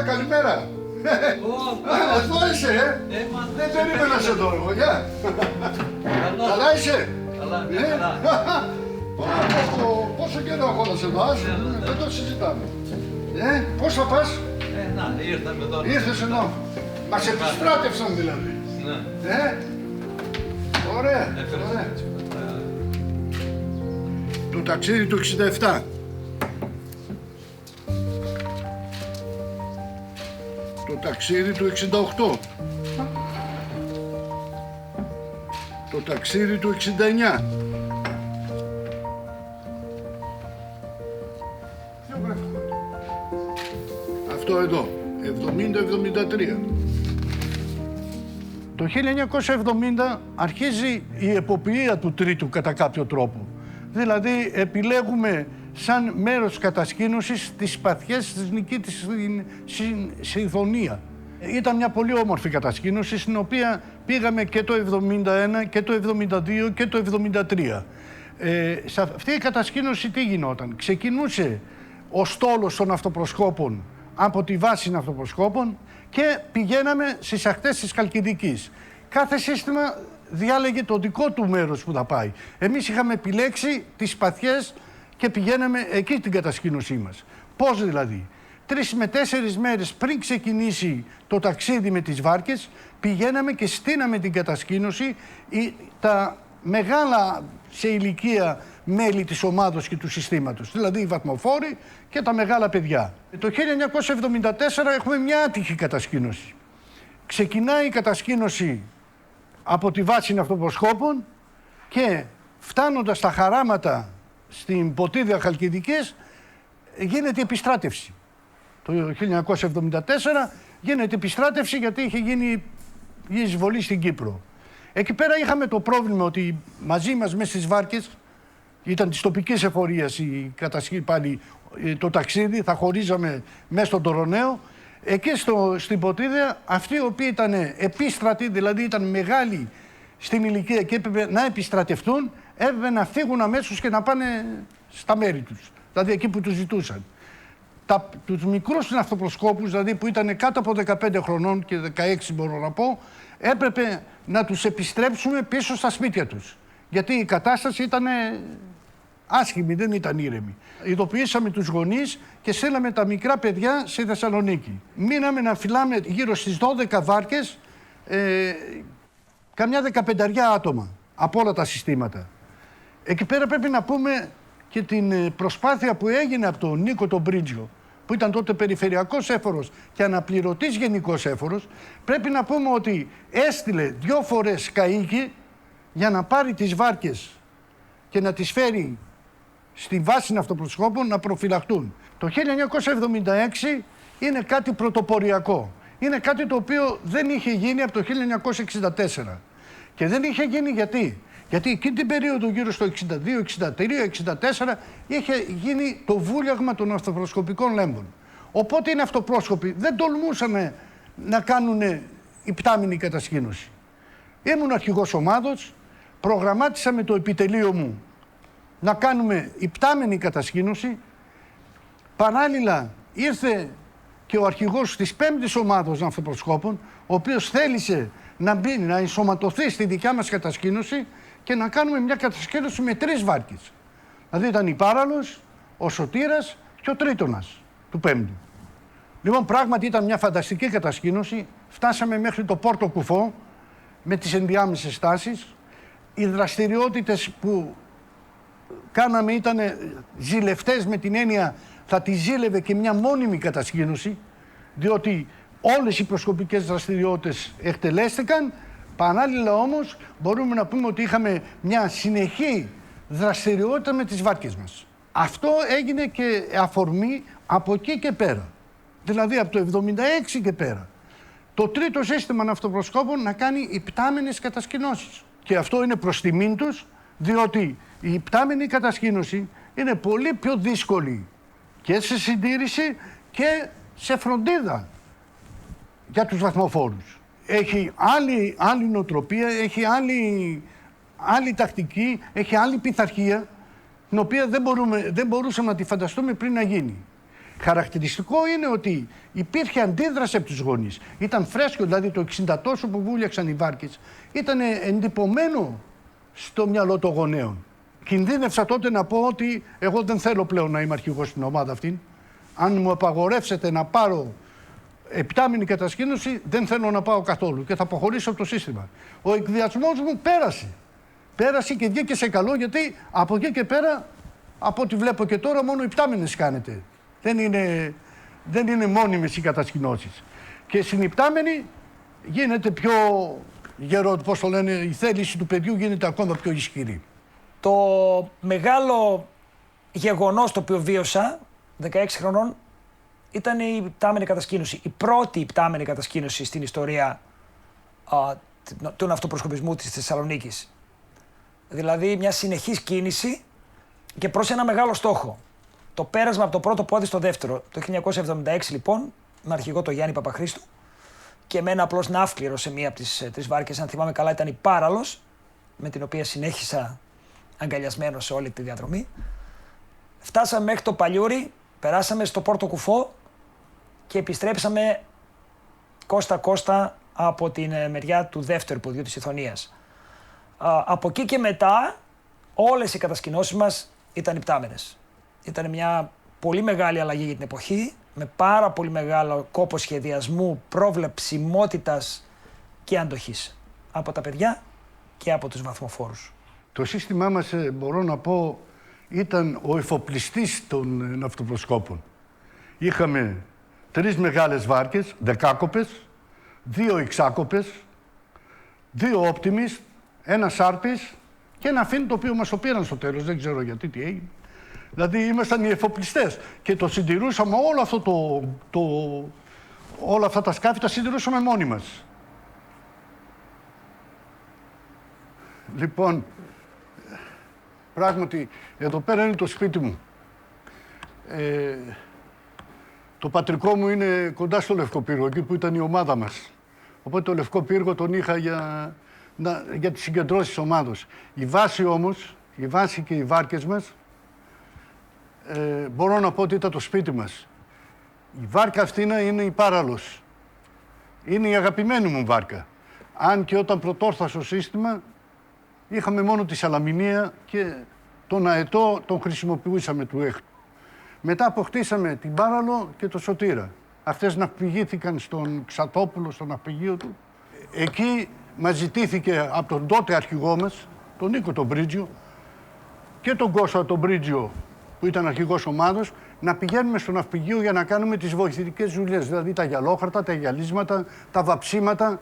F: Καλημέρα. Εδώ είσαι, δεν περίμενα σε δω εγώ, γεια. Καλά είσαι? Καλά. Πόσο καιρό έχω να σε δω, δεν το συζητάμε. Πώς θα πας?
B: Ήρθαμε εδώ.
F: Ήρθες εδώ. Μας επιστράτευσαν δηλαδή. Ναι. Ωραία. Το ταξίδι του 67. Το ταξίδι του 68. Το ταξίδι του 69. Αυτό εδώ, 70-73. Το 1970 αρχίζει η εποπτεία του τρίτου κατά κάποιο τρόπο. Δηλαδή επιλέγουμε σαν μέρος κατασκήνωσης τις σπαθιές της Νικήτης στην Σιδονία. Ήταν μια πολύ όμορφη κατασκήνωση, στην οποία πήγαμε και το 71 και το 72 και το 73. Σε αυτή η κατασκήνωση τι γινόταν? Ξεκινούσε ο στόλος των ναυτοπροσκόπων από τη βάση ναυτοπροσκόπων και πηγαίναμε στις ακτές της Χαλκιδικής. Κάθε σύστημα διάλεγε το δικό του μέρος που θα πάει. Εμείς είχαμε επιλέξει τις σπαθιές και πηγαίναμε εκεί την κατασκήνωσή μας. Πώς δηλαδή? 3 με 4 μέρες πριν ξεκινήσει το ταξίδι με τις βάρκες, πηγαίναμε και στείναμε την κατασκήνωση. Τα μεγάλα σε ηλικία μέλη της ομάδος και του συστήματος, δηλαδή οι βαθμοφόροι και τα μεγάλα παιδιά. Το 1974 έχουμε μια άτυχη κατασκήνωση. Ξεκινάει η κατασκήνωση από τη βάση ναυτοπροσκόπων και φτάνοντας στα χαράματα στην ποτίδια Χαλκιδικής γίνεται επιστράτευση. Το 1974 γίνεται επιστράτευση γιατί είχε γίνει η εισβολή στην Κύπρο. Εκεί πέρα είχαμε το πρόβλημα ότι μαζί μας μέσα στις βάρκες, ήταν της τοπικής εφορίας η κατασκήνωση, πάλι το ταξίδι, θα χωρίζαμε μέσα στον Τωροναίο. Εκεί στην ποτίδια, αυτοί οι οποίοι ήταν επίστρατοι, δηλαδή ήταν μεγάλοι στην ηλικία και έπρεπε να επιστρατευτούν, έπρεπε να φύγουν αμέσως και να πάνε στα μέρη τους, δηλαδή εκεί που τους ζητούσαν. Τους μικρούς ναυτοπροσκόπους, δηλαδή που ήταν κάτω από 15 χρονών και 16 μπορώ να πω, έπρεπε να τους επιστρέψουμε πίσω στα σπίτια τους. Γιατί η κατάσταση ήταν άσχημη, δεν ήταν ήρεμη. Ειδοποιήσαμε τους γονείς και στέλναμε τα μικρά παιδιά στη Θεσσαλονίκη. Μείναμε να φυλάμε γύρω στις 12 βάρκες, καμιά 15 άτομα από όλα τα συστήματα. Εκεί πέρα πρέπει να πούμε και την προσπάθεια που έγινε από τον Νίκο τον Πρίτζιο, που ήταν τότε περιφερειακός έφορος και αναπληρωτής γενικός έφορος. Πρέπει να πούμε ότι έστειλε 2 φορές καΐκι για να πάρει τις βάρκες και να τις φέρει στη βάση ναυτοπροσκόπων να προφυλαχτούν. Το 1976 είναι κάτι πρωτοποριακό. Είναι κάτι το οποίο δεν είχε γίνει από το 1964. Και δεν είχε γίνει γιατί εκείνη την περίοδο γύρω στο 62, 63, 64 είχε γίνει το βούλιαγμα των ναυτοπροσκοπικών λέμβων. Οπότε οι ναυτοπρόσκοποι δεν τολμούσαν να κάνουν υπτάμινη κατασκήνωση. Ήμουν αρχηγός ομάδος, προγραμμάτισα με το επιτελείο μου να κάνουμε υπτάμενη κατασκήνωση. Παράλληλα ήρθε και ο αρχηγός της 5ης ομάδος ναυτοπροσκόπων, ο οποίος θέλησε να μπει, να ενσωματωθεί στη δικιά μας κατασκήνωση και να κάνουμε μια κατασκήνωση με 3 βάρκες. Δηλαδή ήταν η Πάραλος, ο Σωτήρας και ο Τρίτονας του 5ου. Λοιπόν, πράγματι ήταν μια φανταστική κατασκήνωση. Φτάσαμε μέχρι το Πόρτο Κουφό με τις ενδιάμεσες στάσεις. Οι δραστηριότητες που κάναμε ήταν ζηλευτές, με την έννοια θα τη ζήλευε και μια μόνιμη κατασκήνωση, διότι όλες οι προσκοπικές δραστηριότητες εκτελέστηκαν. Παράλληλα όμως μπορούμε να πούμε ότι είχαμε μια συνεχή δραστηριότητα με τις βάρκες μας. Αυτό έγινε και αφορμή από εκεί και πέρα. Δηλαδή από το 1976 και πέρα. Το τρίτο σύστημα ναυτοπροσκόπων να κάνει υπτάμενες κατασκηνώσεις. Και αυτό είναι προς τιμήν τους, διότι η υπτάμενη κατασκήνωση είναι πολύ πιο δύσκολη και σε συντήρηση και σε φροντίδα για τους βαθμοφόρους. Έχει άλλη νοοτροπία, έχει άλλη τακτική, έχει άλλη πειθαρχία, την οποία δεν μπορούσαμε να τη φανταστούμε πριν να γίνει. Χαρακτηριστικό είναι ότι υπήρχε αντίδραση από τους γονείς. Ήταν φρέσκο, δηλαδή το 60 τόσο που βούλιαξαν οι βάρκες, ήταν εντυπωμένο στο μυαλό των γονέων. Κινδύνευσα τότε να πω ότι εγώ δεν θέλω πλέον να είμαι αρχηγός στην ομάδα αυτή. Αν μου απαγορεύσετε να πάρω επτάμηνη κατασκήνωση, δεν θέλω να πάω καθόλου και θα αποχωρήσω από το σύστημα. Ο εκβιασμός μου πέρασε. Πέρασε και βγήκε σε καλό, γιατί από εκεί και πέρα, από ό,τι βλέπω και τώρα, μόνο υπτάμενες κάνετε. Δεν είναι μόνιμες οι κατασκηνώσεις. Και στην υπτάμενη γίνεται πιο γερό, πώς το λένε, η θέληση του παιδιού γίνεται ακόμα πιο ισχυρή.
C: Το μεγάλο γεγονός το οποίο βίωσα, 16 χρονών, ήταν η υπτάμενη κατασκήνωση. Η πρώτη υπτάμενη κατασκήνωση στην ιστορία του ναυτοπροσκοπισμού της Θεσσαλονίκης. Δηλαδή μια συνεχής κίνηση και προς ένα μεγάλο στόχο. Το πέρασμα από το πρώτο πόδι στο δεύτερο. Το 1976 λοιπόν, με αρχηγό τον Γιάννη Παπαχρήστου και με ένα απλώς ναύκληρο σε μία από τις 3 βάρκες, αν θυμάμαι καλά ήταν η Πάραλος, με την οποία συνέχισα αγκαλιασμένο σε όλη τη διαδρομή. Φτάσαμε μέχρι το Παλιούρι, περάσαμε στο Πόρτο Κουφό και επιστρέψαμε κόστα-κόστα από την μεριά του δεύτερου ποδιού της Ιθωνίας. Από εκεί και μετά όλες οι κατασκηνώσεις μας ήταν υπτάμενες. Ήταν μια πολύ μεγάλη αλλαγή για την εποχή, με πάρα πολύ μεγάλο κόπο σχεδιασμού, πρόβλεψιμότητας και αντοχής από τα παιδιά και από τους βαθμοφόρους.
F: Το σύστημά μας, μπορώ να πω, ήταν ο εφοπλιστής των ναυτοπροσκόπων. Είχαμε 3 μεγάλες βάρκες, δεκάκοπες, 2 εξάκοπες, 2 όπτιμις, 1 σάρπις και ένα φιν το οποίο μας το πήραν στο τέλος, δεν ξέρω γιατί, τι έγινε. Δηλαδή ήμασταν οι εφοπλιστές και το συντηρούσαμε όλο αυτό όλα αυτά τα σκάφη τα συντηρούσαμε μόνοι μας. Λοιπόν, πράγματι, εδώ πέρα είναι το σπίτι μου. Το πατρικό μου είναι κοντά στο Λευκό Πύργο, εκεί που ήταν η ομάδα μας. Οπότε το Λευκό Πύργο τον είχα για τις συγκεντρώσεις της ομάδος. Η βάση όμως, η βάση και οι βάρκες μας, μπορώ να πω ότι ήταν το σπίτι μας. Η βάρκα αυτή είναι η Πάραλος. Είναι η αγαπημένη μου βάρκα. Αν και όταν πρωτόρθα στο σύστημα, είχαμε μόνο τη Σαλαμινία και τον Αετό τον χρησιμοποιούσαμε του έκτου. Μετά αποκτήσαμε την Πάραλο και το Σωτήρα. Αυτές ναυπηγήθηκαν στον Ξατόπουλο, στο ναυπηγείο του. Εκεί μας ζητήθηκε από τον τότε αρχηγό μας, τον Νίκο τον Μπρίτζιο, και τον Κώστα τον Μπρίτζιο, που ήταν αρχηγός ομάδος, να πηγαίνουμε στο ναυπηγείο για να κάνουμε τις βοηθητικές δουλειές, δηλαδή τα γυαλόχαρτα, τα γυαλίσματα, τα βαψίματα.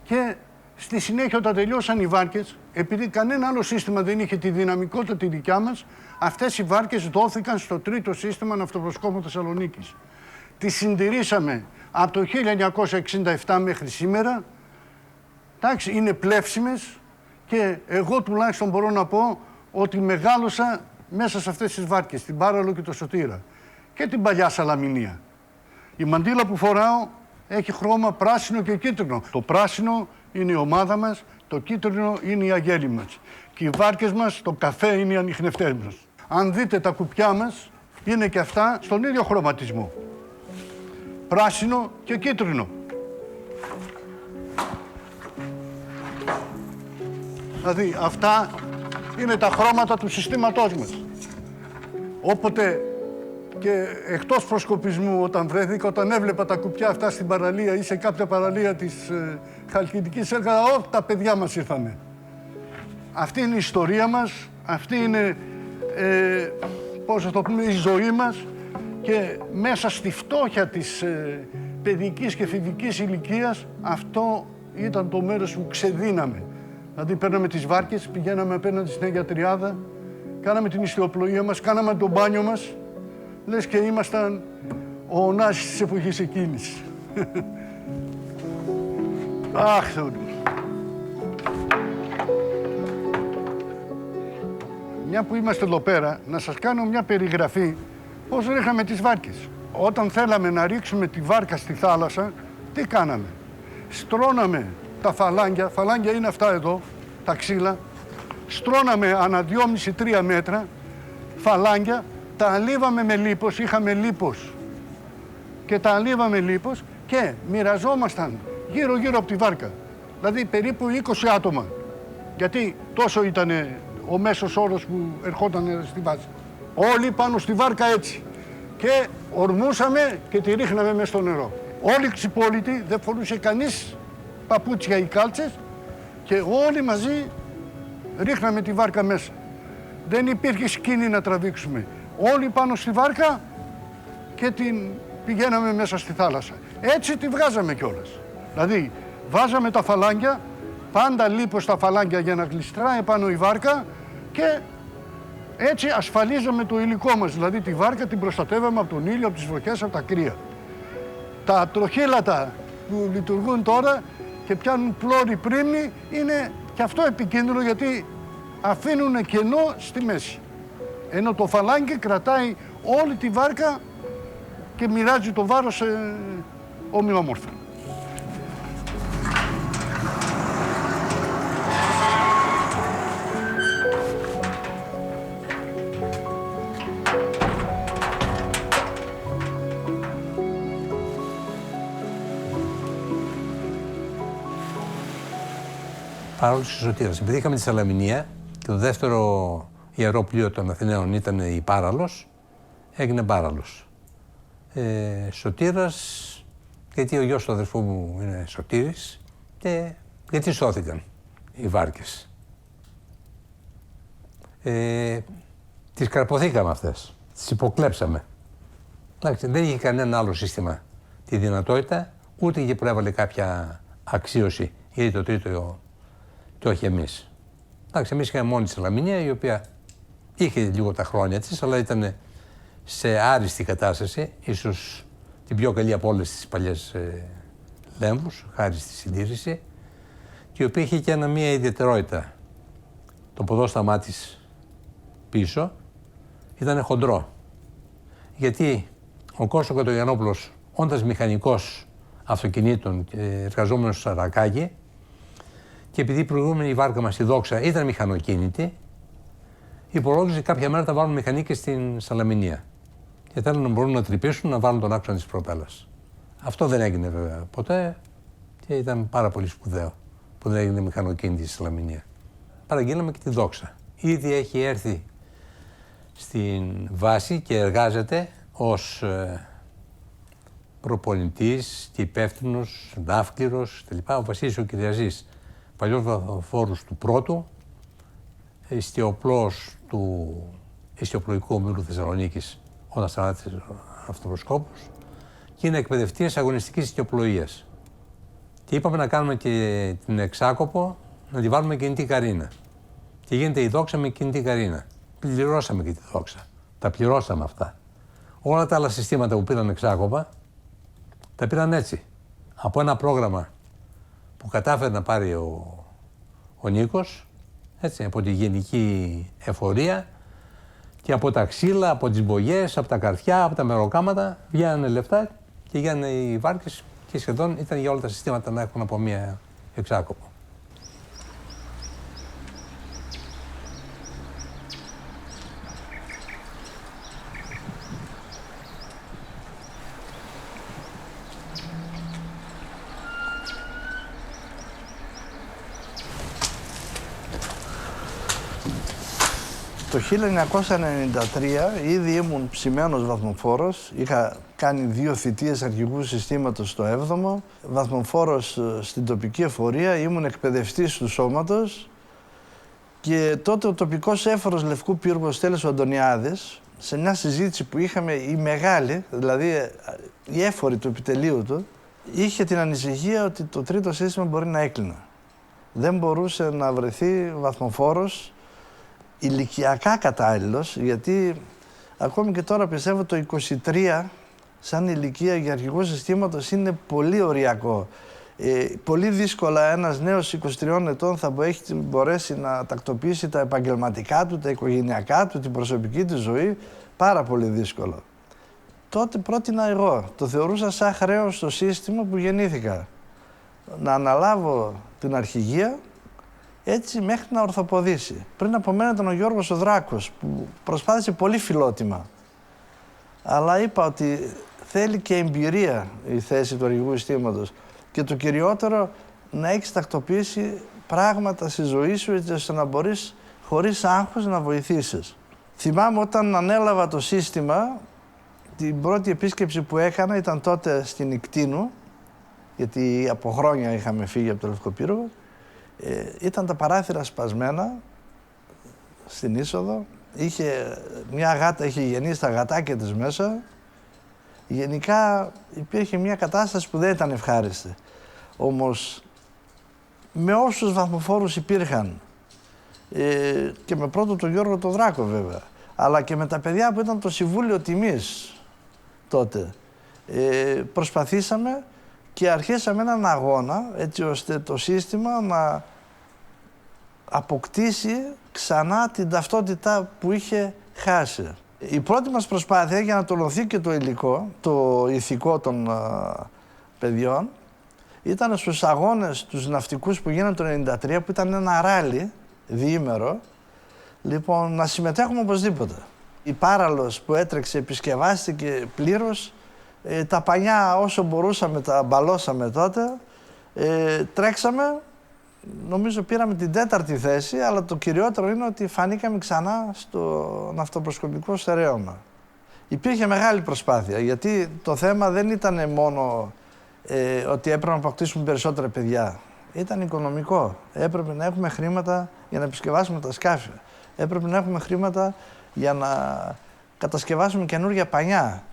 F: Και στη συνέχεια, όταν τελειώσαν οι βάρκες, επειδή κανένα άλλο σύστημα δεν είχε τη δυναμικότητα τη δικιά μας, αυτές οι βάρκες δόθηκαν στο τρίτο σύστημα ναυτοπροσκόπων Θεσσαλονίκης. Τις συντηρήσαμε από το 1967 μέχρι σήμερα. Εντάξει, είναι πλεύσιμες και εγώ τουλάχιστον μπορώ να πω ότι μεγάλωσα μέσα σε αυτές τις βάρκες, την Πάραλο και το Σωτήρα και την παλιά Σαλαμινία. Η μαντήλα που φοράω έχει χρώμα πράσινο και κίτρινο. Το πράσινο είναι η ομάδα μας, το κίτρινο είναι οι αγέλοι μας. Και οι βάρκες μας, το καφέ είναι οι ανιχνευτές μας. Αν δείτε τα κουπιά μας, είναι και αυτά στον ίδιο χρωματισμό. Πράσινο και κίτρινο. Δηλαδή αυτά είναι τα χρώματα του συστήματός μας. Όποτε και εκτός προσκοπισμού όταν βρέθηκα, όταν έβλεπα τα κουπιά αυτά στην παραλία ή σε κάποια παραλία της Χαλκιδικής, έλεγα τα παιδιά μας ήρθανε. Αυτή είναι η ιστορία μας, αυτή είναι πώς θα το πούμε, η ζωή μας και μέσα στη φτώχεια της παιδικής και φοιτητικής ηλικίας αυτό ήταν το μέρος που ξεδίναμε. Δηλαδή παίρναμε τις βάρκες, πηγαίναμε απέναντι στην Αγία Τριάδα, κάναμε την ιστιοπλοεία μας, κάναμε το μπάνιο μας, λες και ήμασταν ο Ωνάσης της εποχής εκείνης. Αχ, Θεέ μου. Μια που είμαστε εδώ πέρα, να σας κάνω μια περιγραφή πώς ρίχναμε τις βάρκες. Όταν θέλαμε να ρίξουμε τη βάρκα στη θάλασσα, τι κάναμε? Στρώναμε τα φαλάγγια είναι αυτά εδώ, τα ξύλα, στρώναμε ανά 2,5-3 μέτρα φαλάγγια, τα αλίβαμε με λίπος, είχαμε λίπος και τα αλίβαμε λίπος και μοιραζόμασταν γύρω-γύρω από τη βάρκα. Δηλαδή περίπου 20 άτομα, γιατί τόσο ήταν ο μέσος όρος που ερχόταν στη βάση. Όλοι πάνω στη βάρκα έτσι και ορμούσαμε και τη ρίχναμε μέσα στο νερό. Όλοι ξυπόλοιτοι, δεν φορούσε κανείς παπούτσια ή κάλτσες και όλοι μαζί ρίχναμε τη βάρκα μέσα. Δεν υπήρχε σκήνη να τραβήξουμε. Όλοι πάνω στη βάρκα και την πηγαίναμε μέσα στη θάλασσα. Έτσι τη βγάζαμε κιόλας. Δηλαδή βάζαμε τα φαλάγγια, πάντα λίπος στα φαλάγγια για να γλιστράει πάνω η βάρκα και έτσι ασφαλίζαμε το υλικό μας. Δηλαδή τη βάρκα την προστατεύαμε από τον ήλιο, από τις βροχές, από τα κρύα. Τα τροχύλατα που λειτουργούν τώρα και πιάνουν πλώρη πρίμνη είναι και αυτό επικίνδυνο γιατί αφήνουν κενό στη μέση. Ενώ το φαλάγγι κρατάει όλη τη βάρκα και μοιράζει το βάρος ομοιόμορφα.
E: Παρόλο της Σωτήρας. Επειδή είχαμε τη Σαλαμινία και το δεύτερο ιερό πλοίο των Αθηναίων ήταν η Πάραλος, έγινε Πάραλος. Σωτήρας, γιατί ο γιος του αδερφού μου είναι Σωτήρης και γιατί σώθηκαν οι βάρκες. Τις καρποθήκαμε αυτές, τις υποκλέψαμε. Εντάξει, δεν είχε κανένα άλλο σύστημα τη δυνατότητα, ούτε είχε προέβαλε κάποια αξίωση, γιατί το τρίτο και όχι εμείς. Εντάξει, εμείς είχαμε μόνη τη Σαλαμινία, η οποία είχε λίγο τα χρόνια της, αλλά ήταν σε άριστη κατάσταση, ίσως την πιο καλή από όλες τις παλιές λέμβους, χάρη στη συντήρηση, και η οποία είχε και μια ιδιαιτερότητα. Το ποδόσταμά της πίσω ήταν χοντρό. Γιατί ο Κώστος Κατογιαννόπουλος, όντας μηχανικός αυτοκινήτων και εργαζόμενος στο Σαρακάκι, και επειδή η προηγούμενη βάρκα μας, η Δόξα, ήταν μηχανοκίνητη, υπολόγιζε κάποια μέρα θα βάλουν μηχανή και στην Σαλαμινία. Και θέλουν να μπορούν να τρυπήσουν, να βάλουν τον άξονα της προπέλας. Αυτό δεν έγινε βέβαια ποτέ και ήταν πάρα πολύ σπουδαίο που δεν έγινε μηχανοκίνητη στη Σαλαμινία. Παραγγείλαμε και τη Δόξα. Ήδη έχει έρθει στην βάση και εργάζεται ως προπονητής και υπεύθυνος, ναύκληρος κλπ. Ο Βασίλης ο Κυριαζής, παλιός βαθοφόρους του πρώτου, ιστιοπλός του ιστιοπλοϊκού ομίλου Θεσσαλονίκης όταν σταμάτησε ο αυτοπροσκόπος και είναι εκπαιδευτής αγωνιστικής ιστιοπλοείας. Και είπαμε να κάνουμε και την Εξάκοπο, να τη βάλουμε κινητή καρίνα. Και γίνεται η Δόξα με κινητή καρίνα. Πληρώσαμε και τη Δόξα. Τα πληρώσαμε αυτά. Όλα τα άλλα συστήματα που πήραν Εξάκοπα, τα πήραν έτσι. Από ένα πρόγραμμα που κατάφερε να πάρει ο Νίκος, έτσι, από τη γενική εφορία και από τα ξύλα, από τις μπογιές, από τα καρφιά, από τα μεροκάματα, βγαίνανε λεφτά και γίνανε οι βάρκες και σχεδόν ήταν για όλα τα συστήματα να έχουν από μία εξάκοπο.
G: Το 1993 ήδη ήμουν ψημένος βαθμοφόρος. Είχα κάνει 2 θητείες αρχηγού συστήματος στο 7ο. Βαθμοφόρος στην τοπική εφορία, ήμουν εκπαιδευτής του σώματος. Και τότε ο τοπικός έφορος Λευκού Πύργου, ο Στέλιος Αντωνιάδης, σε μια συζήτηση που είχαμε η μεγάλη, δηλαδή η έφορη του επιτελείου του, είχε την ανησυχία ότι το τρίτο σύστημα μπορεί να έκλεινε. Δεν μπορούσε να βρεθεί βαθμοφόρος ηλικιακά κατάλληλος, γιατί ακόμη και τώρα πιστεύω το 23 σαν ηλικία για αρχηγό συστήματος είναι πολύ οριακό. Πολύ δύσκολα ένας νέος 23 ετών θα έχει μπορέσει να τακτοποιήσει τα επαγγελματικά του, τα οικογενειακά του, την προσωπική του ζωή, πάρα πολύ δύσκολο. Τότε πρότεινα εγώ, το θεωρούσα σαν χρέος στο σύστημα που γεννήθηκα, να αναλάβω την αρχηγία έτσι μέχρι να ορθοποδήσει. Πριν από μένα ήταν ο Γιώργος ο Δράκος που προσπάθησε πολύ φιλότιμα. Αλλά είπα ότι θέλει και εμπειρία η θέση του αρχηγού συστήματος και το κυριότερο να έχεις τακτοποιήσει πράγματα στη ζωή σου έτσι ώστε να μπορείς χωρίς άγχος να βοηθήσεις. Θυμάμαι όταν ανέλαβα το σύστημα, την πρώτη επίσκεψη που έκανα ήταν τότε στην Ικτίνου, γιατί από χρόνια είχαμε φύγει από το Λευκό Πύργο. Ήταν τα παράθυρα σπασμένα στην είσοδο, μια γάτα είχε γεννήσει τα γατάκια της μέσα. Γενικά υπήρχε μια κατάσταση που δεν ήταν ευχάριστη. Όμως με όσους βαθμοφόρους υπήρχαν και με πρώτο τον Γιώργο τον Δράκο βέβαια, αλλά και με τα παιδιά που ήταν το Συμβούλιο Τιμής τότε, προσπαθήσαμε και αρχίσαμε έναν αγώνα έτσι ώστε το σύστημα να αποκτήσει ξανά την ταυτότητα που είχε χάσει. Η πρώτη μας προσπάθεια για να τονωθεί και το υλικό, το ηθικό των παιδιών, ήταν στους αγώνες τους ναυτικούς που γίνανε το 1993, που ήταν ένα ράλι διήμερο, λοιπόν, να συμμετέχουμε οπωσδήποτε. Η Πάραλος που έτρεξε επισκευάστηκε πλήρως. Τα πανιά όσο μπορούσαμε τα μπαλώσαμε τότε, τρέξαμε, νομίζω πήραμε την 4η θέση, αλλά το κυριότερο είναι ότι φανήκαμε ξανά στο ναυτοπροσκοπικό στερέωμα. Υπήρχε μεγάλη προσπάθεια, γιατί το θέμα δεν ήταν μόνο ότι έπρεπε να αποκτήσουμε περισσότερα παιδιά. Ήταν οικονομικό. Έπρεπε να έχουμε χρήματα για να επισκευάσουμε τα σκάφη. Έπρεπε να έχουμε χρήματα για να κατασκευάσουμε καινούργια πανιά.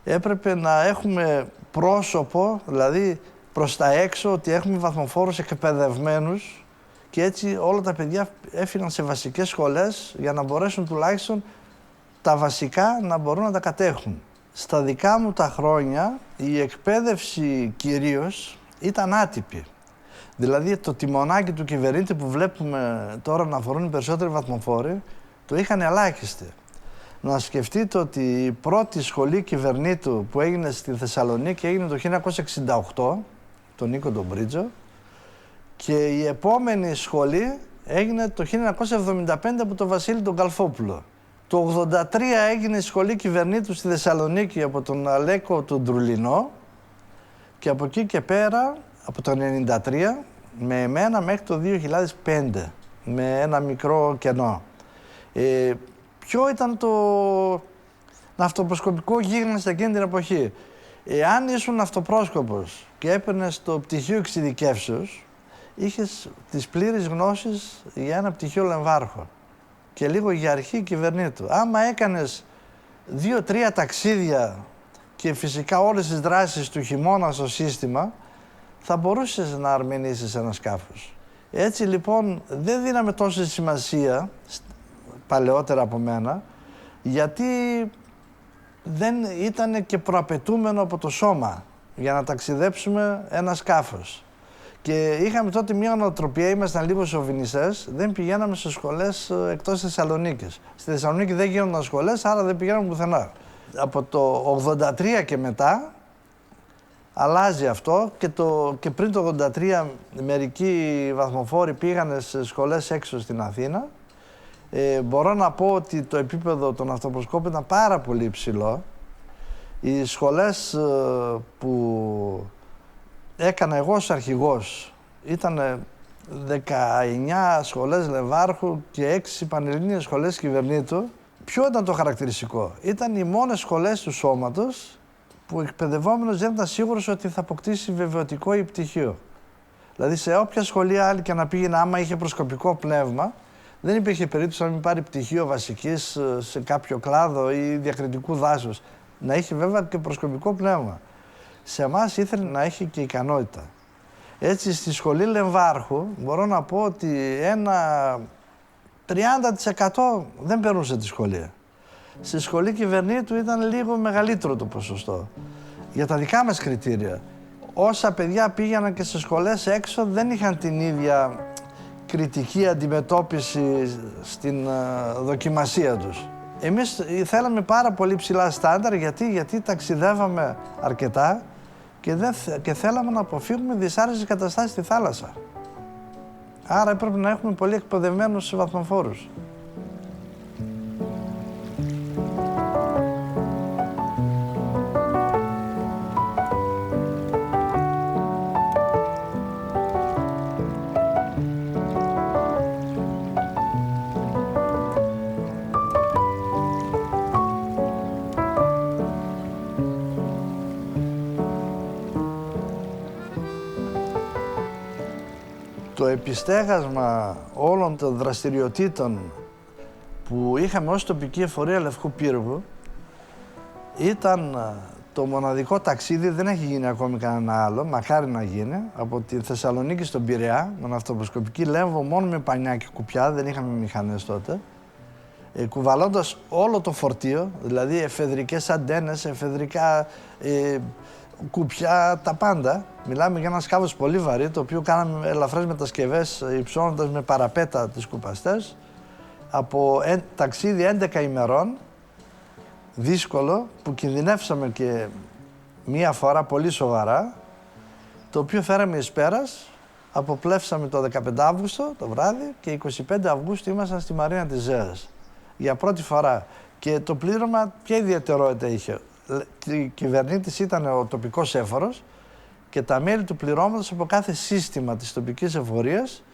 G: Έπρεπε να έχουμε πρόσωπο, δηλαδή προς τα έξω, ότι έχουμε βαθμοφόρους εκπαιδευμένους και έτσι όλα τα παιδιά έφυγαν σε βασικές σχολές για να μπορέσουν τουλάχιστον τα βασικά να μπορούν να τα κατέχουν. Στα δικά μου τα χρόνια η εκπαίδευση κυρίως ήταν άτυπη. Δηλαδή το τιμονάκι του κυβερνήτη που βλέπουμε τώρα να αφορούν οι περισσότεροι βαθμοφόροι, το είχαν ελάχιστοι. Να σκεφτείτε ότι η πρώτη σχολή κυβερνήτου που έγινε στη Θεσσαλονίκη έγινε το 1968, τον Νίκο τον Μπρίτζο, και η επόμενη σχολή έγινε το 1975 από τον Βασίλη τον Καλφόπουλο. Το 1983 έγινε η σχολή κυβερνήτου στη Θεσσαλονίκη από τον Αλέκο τον Ντρουλινό και από εκεί και πέρα, από το 1993, με εμένα μέχρι το 2005, με ένα μικρό κενό. Ποιο ήταν το ναυτοπροσκοπικό γίγνεσθε εκείνη την εποχή? Εάν ήσουν ναυτοπρόσκοπος και έπαιρνες το πτυχίο εξειδικεύσεως, είχες τις πλήρεις γνώσεις για ένα πτυχίο λεμβάρχο και λίγο για αρχή κυβερνήτου. Άμα έκανες 2-3 ταξίδια και φυσικά όλες τις δράσεις του χειμώνα στο σύστημα, θα μπορούσες να αρμενήσεις ένα σκάφος. Έτσι λοιπόν δεν δίναμε τόση σημασία παλαιότερα από μένα, γιατί δεν ήταν και προαπαιτούμενο από το σώμα για να ταξιδέψουμε ένα σκάφος. Και είχαμε τότε μια νοοτροπία, ήμασταν λίγο σοβινιστές, δεν πηγαίναμε σε σχολές εκτός Θεσσαλονίκης. Στη Θεσσαλονίκη δεν γίνονταν σχολές, άρα δεν πηγαίναμε πουθενά. Από το 1983 και μετά αλλάζει αυτό και πριν το 1983 μερικοί βαθμοφόροι πήγανε σε σχολές έξω στην Αθήνα. Μπορώ να πω ότι το επίπεδο των αυτοπροσκόπων ήταν πάρα πολύ υψηλό. Οι σχολές που έκανα εγώ ως αρχηγός ήταν 19 σχολές Λεμβάρχου και 6 πανελλήνιες σχολές κυβερνήτου. Ποιο ήταν το χαρακτηριστικό? Ήταν οι μόνες σχολές του σώματος που ο εκπαιδευόμενος δεν ήταν σίγουρος ότι θα αποκτήσει βεβαιωτικό ή πτυχίο. Δηλαδή σε όποια σχολεία άλλη και να πήγαινε, άμα είχε προσκοπικό πνεύμα, δεν υπήρχε περίπτωση να μην πάρει πτυχίο βασικής σε κάποιο κλάδο ή διακριτικού δάσους. Να έχει βέβαια και προσκοπικό πνεύμα. Σε εμάς ήθελε να έχει και ικανότητα. Έτσι στη σχολή Λεμβάρχου μπορώ να πω ότι ένα 30% δεν περνούσε τη σχολεία. Στη σχολή κυβερνήτου ήταν λίγο μεγαλύτερο το ποσοστό. Για τα δικά μας κριτήρια. Όσα παιδιά πήγαιναν και σε σχολές έξω δεν είχαν την ίδια κριτική αντιμετώπιση στην δοκιμασία τους. Εμείς θέλαμε πάρα πολύ ψηλά στάνταρ γιατί ταξιδεύαμε αρκετά και θέλαμε να αποφύγουμε δυσάρεστες καταστάσεις στη θάλασσα. Άρα έπρεπε να έχουμε πολύ εκπαιδευμένους βαθμοφόρους. Το επιστέγασμα όλων των δραστηριοτήτων που είχαμε ως τοπική εφορία Λευκού Πύργου ήταν το μοναδικό ταξίδι, δεν έχει γίνει ακόμη κανένα άλλο, μακάρι να γίνει, από τη Θεσσαλονίκη στον Πειραιά, με αυτοπροσκοπική Λέμβο μόνο με πανιά και κουπιά, δεν είχαμε μηχανές τότε, κουβαλώντας όλο το φορτίο, δηλαδή εφεδρικές αντένες, εφεδρικά κουπιά, τα πάντα. Μιλάμε για ένα σκάφος πολύ βαρύ, το οποίο κάναμε ελαφρές μετασκευές υψώνοντας με παραπέτα τις κουπαστές. Από ταξίδι 11 ημερών, δύσκολο, που κινδυνεύσαμε και μία φορά πολύ σοβαρά, το οποίο φέραμε εις πέρας, αποπλεύσαμε το 15 Αύγουστο το βράδυ και 25 Αυγούστου ήμασταν στη Μαρίνα της Ζέας. Για πρώτη φορά. Και το πλήρωμα ποια ιδιαιτερότητα είχε? Η κυβερνήτης ήταν ο τοπικός έφορος και τα μέλη του πληρώματος από κάθε σύστημα της τοπικής εφορίας,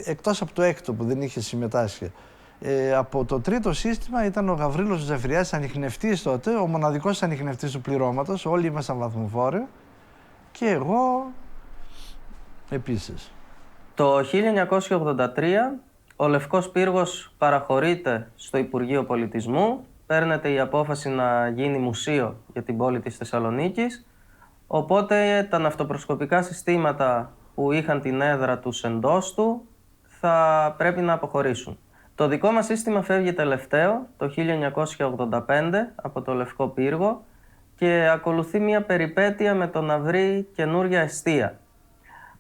G: εκτός από το έκτο που δεν είχε συμμετάσχει. Από το τρίτο σύστημα ήταν ο Γαβρίλος Ζαφυριάς, ανιχνευτής τότε, ο μοναδικός ανιχνευτής του πληρώματος, όλοι ήμασταν βαθμοφόροι και εγώ επίσης.
A: Το 1983 ο Λευκός Πύργος παραχωρείται στο Υπουργείο Πολιτισμού, παίρνεται η απόφαση να γίνει μουσείο για την πόλη της Θεσσαλονίκης, οπότε τα ναυτοπροσκοπικά συστήματα που είχαν την έδρα τους εντός του θα πρέπει να αποχωρήσουν. Το δικό μας σύστημα φεύγει τελευταίο, το 1985, από το Λευκό Πύργο και ακολουθεί μια περιπέτεια με το να βρει καινούρια εστία.